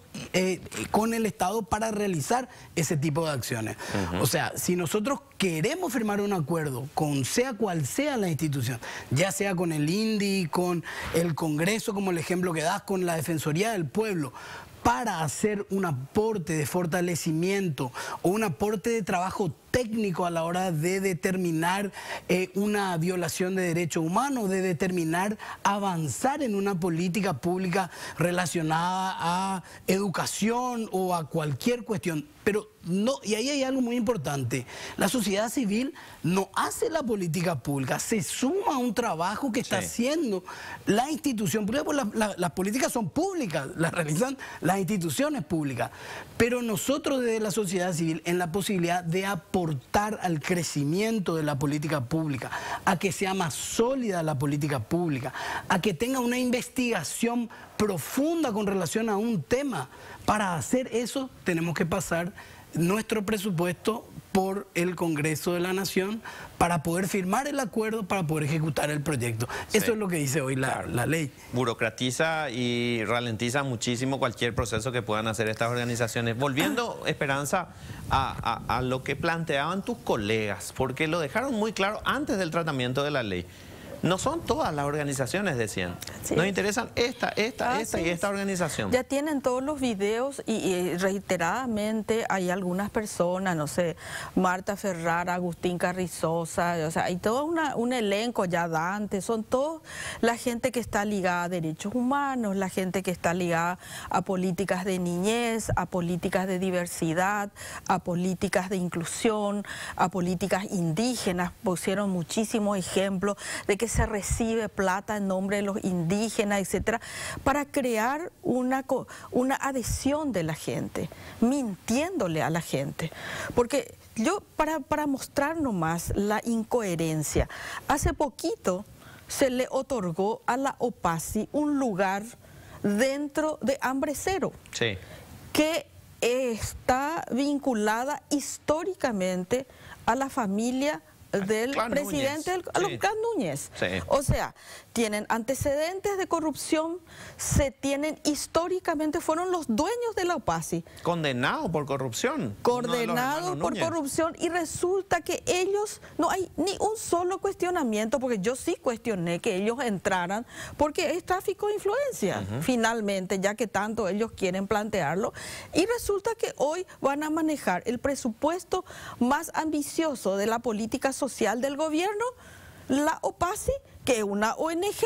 con el Estado para realizar ese tipo de acciones. O sea, si nosotros queremos firmar un acuerdo con sea cual sea la institución, ya sea con el INDI, con el Congreso, como el ejemplo que das, con la Defensoría del Pueblo, para hacer un aporte de fortalecimiento o un aporte de trabajo técnico a la hora de determinar una violación de derechos humanos, de determinar avanzar en una política pública relacionada a educación o a cualquier cuestión. Pero no, y ahí hay algo muy importante, la sociedad civil no hace la política pública, se suma a un trabajo que está haciendo la institución pública, porque las políticas son públicas, las realizan las instituciones públicas, pero nosotros desde la sociedad civil en la posibilidad de aportar al crecimiento de la política pública, a que sea más sólida la política pública, a que tenga una investigación profunda con relación a un tema. Para hacer eso tenemos que pasar nuestro presupuesto por el Congreso de la Nación para poder firmar el acuerdo, para poder ejecutar el proyecto. Eso es lo que dice hoy la ley. Burocratiza y ralentiza muchísimo cualquier proceso que puedan hacer estas organizaciones. Volviendo, Esperanza, a lo que planteaban tus colegas, porque lo dejaron muy claro antes del tratamiento de la ley. No son todas las organizaciones, decían. Nos interesan esta y esta organización. Ya tienen todos los videos y reiteradamente hay algunas personas, no sé, Marta Ferrara, Agustín Carrizosa, o sea, hay todo un elenco ya Dante, son todos la gente que está ligada a derechos humanos, la gente que está ligada a políticas de niñez, a políticas de diversidad, a políticas de inclusión, a políticas indígenas. Pusieron muchísimos ejemplos de que se recibe plata en nombre de los indígenas, etcétera, para crear una adhesión de la gente, mintiéndole a la gente. Porque yo, para mostrar nomás la incoherencia, hace poquito se le otorgó a la OPACI un lugar dentro de Hambre Cero, que está vinculada históricamente a la familia del presidente Clan Núñez. Sí. O sea, tienen antecedentes de corrupción, históricamente fueron los dueños de la OPACI. Condenado por corrupción. Condenado por corrupción, y resulta que ellos, no hay ni un solo cuestionamiento, porque yo sí cuestioné que ellos entraran, porque es tráfico de influencia, finalmente, ya que tanto ellos quieren plantearlo, y resulta que hoy van a manejar el presupuesto más ambicioso de la política social del gobierno, la OPACI, que es una ONG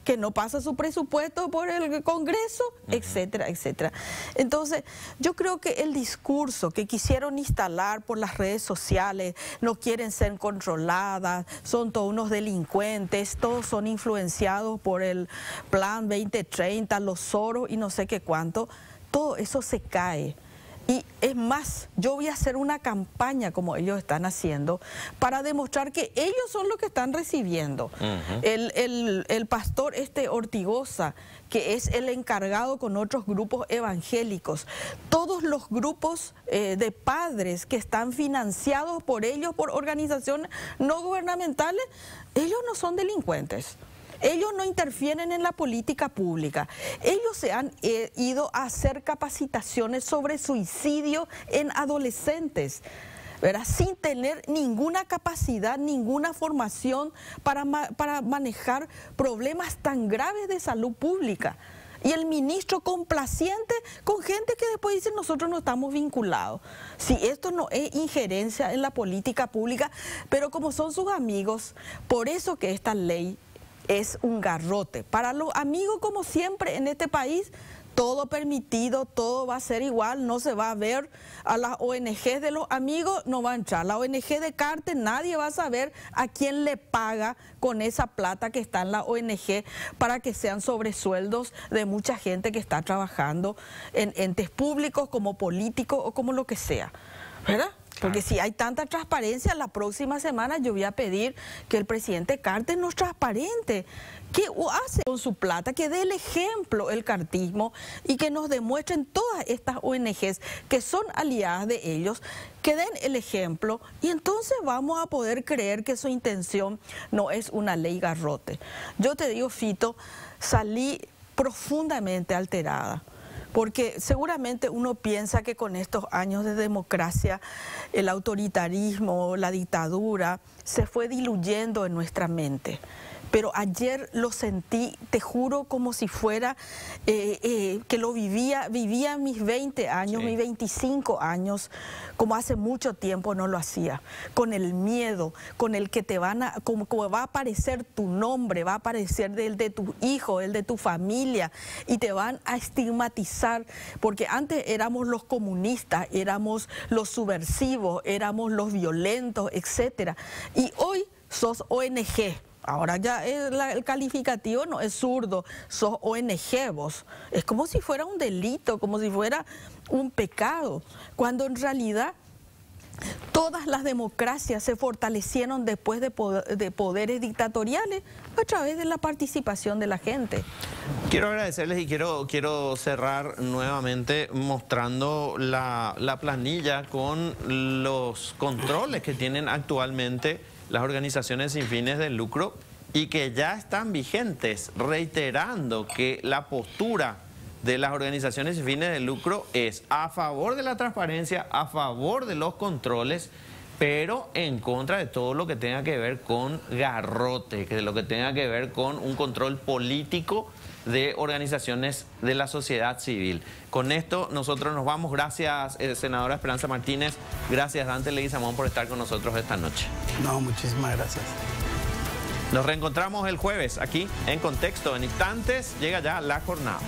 que no pasa su presupuesto por el Congreso, etcétera, etcétera. Entonces, yo creo que el discurso que quisieron instalar por las redes sociales, no quieren ser controladas, son todos unos delincuentes, todos son influenciados por el Plan 2030, los Soros y no sé qué cuánto, todo eso se cae. Y es más, yo voy a hacer una campaña como ellos están haciendo para demostrar que ellos son los que están recibiendo. El pastor Ortigosa, que es el encargado con otros grupos evangélicos, todos los grupos de padres que están financiados por ellos, por organizaciones no gubernamentales, ellos no son delincuentes. Ellos no interfieren en la política pública. Ellos se han ido a hacer capacitaciones sobre suicidio en adolescentes, ¿verdad? Sin tener ninguna capacidad, ninguna formación para manejar problemas tan graves de salud pública. Y el ministro complaciente con gente que después dice nosotros no estamos vinculados. Si esto no es injerencia en la política pública, pero como son sus amigos, por eso que esta ley es un garrote. Para los amigos, como siempre en este país, todo permitido, todo va a ser igual, no se va a ver a las ONG de los amigos, no va a entrar. La ONG de Carter, nadie va a saber a quién le paga con esa plata que está en la ONG para que sean sobresueldos de mucha gente que está trabajando en entes públicos, como políticos o como lo que sea, ¿verdad? Porque si hay tanta transparencia, la próxima semana yo voy a pedir que el presidente Carter nos transparente qué hace con su plata, que dé el ejemplo el cartismo y que nos demuestren todas estas ONGs que son aliadas de ellos, que den el ejemplo, y entonces vamos a poder creer que su intención no es una ley garrote. Yo te digo, Fito, salí profundamente alterada, porque seguramente uno piensa que con estos años de democracia, el autoritarismo, la dictadura, se fue diluyendo en nuestra mente. Pero ayer lo sentí, te juro, como si fuera que lo vivía mis 20 años, sí, mis 25 años, como hace mucho tiempo no lo hacía. Con el miedo, con el que te van a, como va a aparecer tu nombre, va a aparecer el de tu hijo, el de tu familia, y te van a estigmatizar, porque antes éramos los comunistas, éramos los subversivos, éramos los violentos, etcétera. Y hoy sos ONG. Ahora ya el calificativo no es zurdo, sos ONG vos. Es como si fuera un delito, como si fuera un pecado, cuando en realidad todas las democracias se fortalecieron después de poderes dictatoriales a través de la participación de la gente. Quiero agradecerles y quiero cerrar nuevamente mostrando la planilla con los controles que tienen actualmente las organizaciones sin fines de lucro y que ya están vigentes, reiterando que la postura de las organizaciones sin fines de lucro es a favor de la transparencia, a favor de los controles, pero en contra de todo lo que tenga que ver con garrote, que lo que tenga que ver con un control político de organizaciones de la sociedad civil. Con esto nosotros nos vamos. Gracias, senadora Esperanza Martínez. Gracias, Dante Leguizamón, por estar con nosotros esta noche. No, muchísimas gracias. Nos reencontramos el jueves aquí en Contexto. En instantes llega ya la jornada.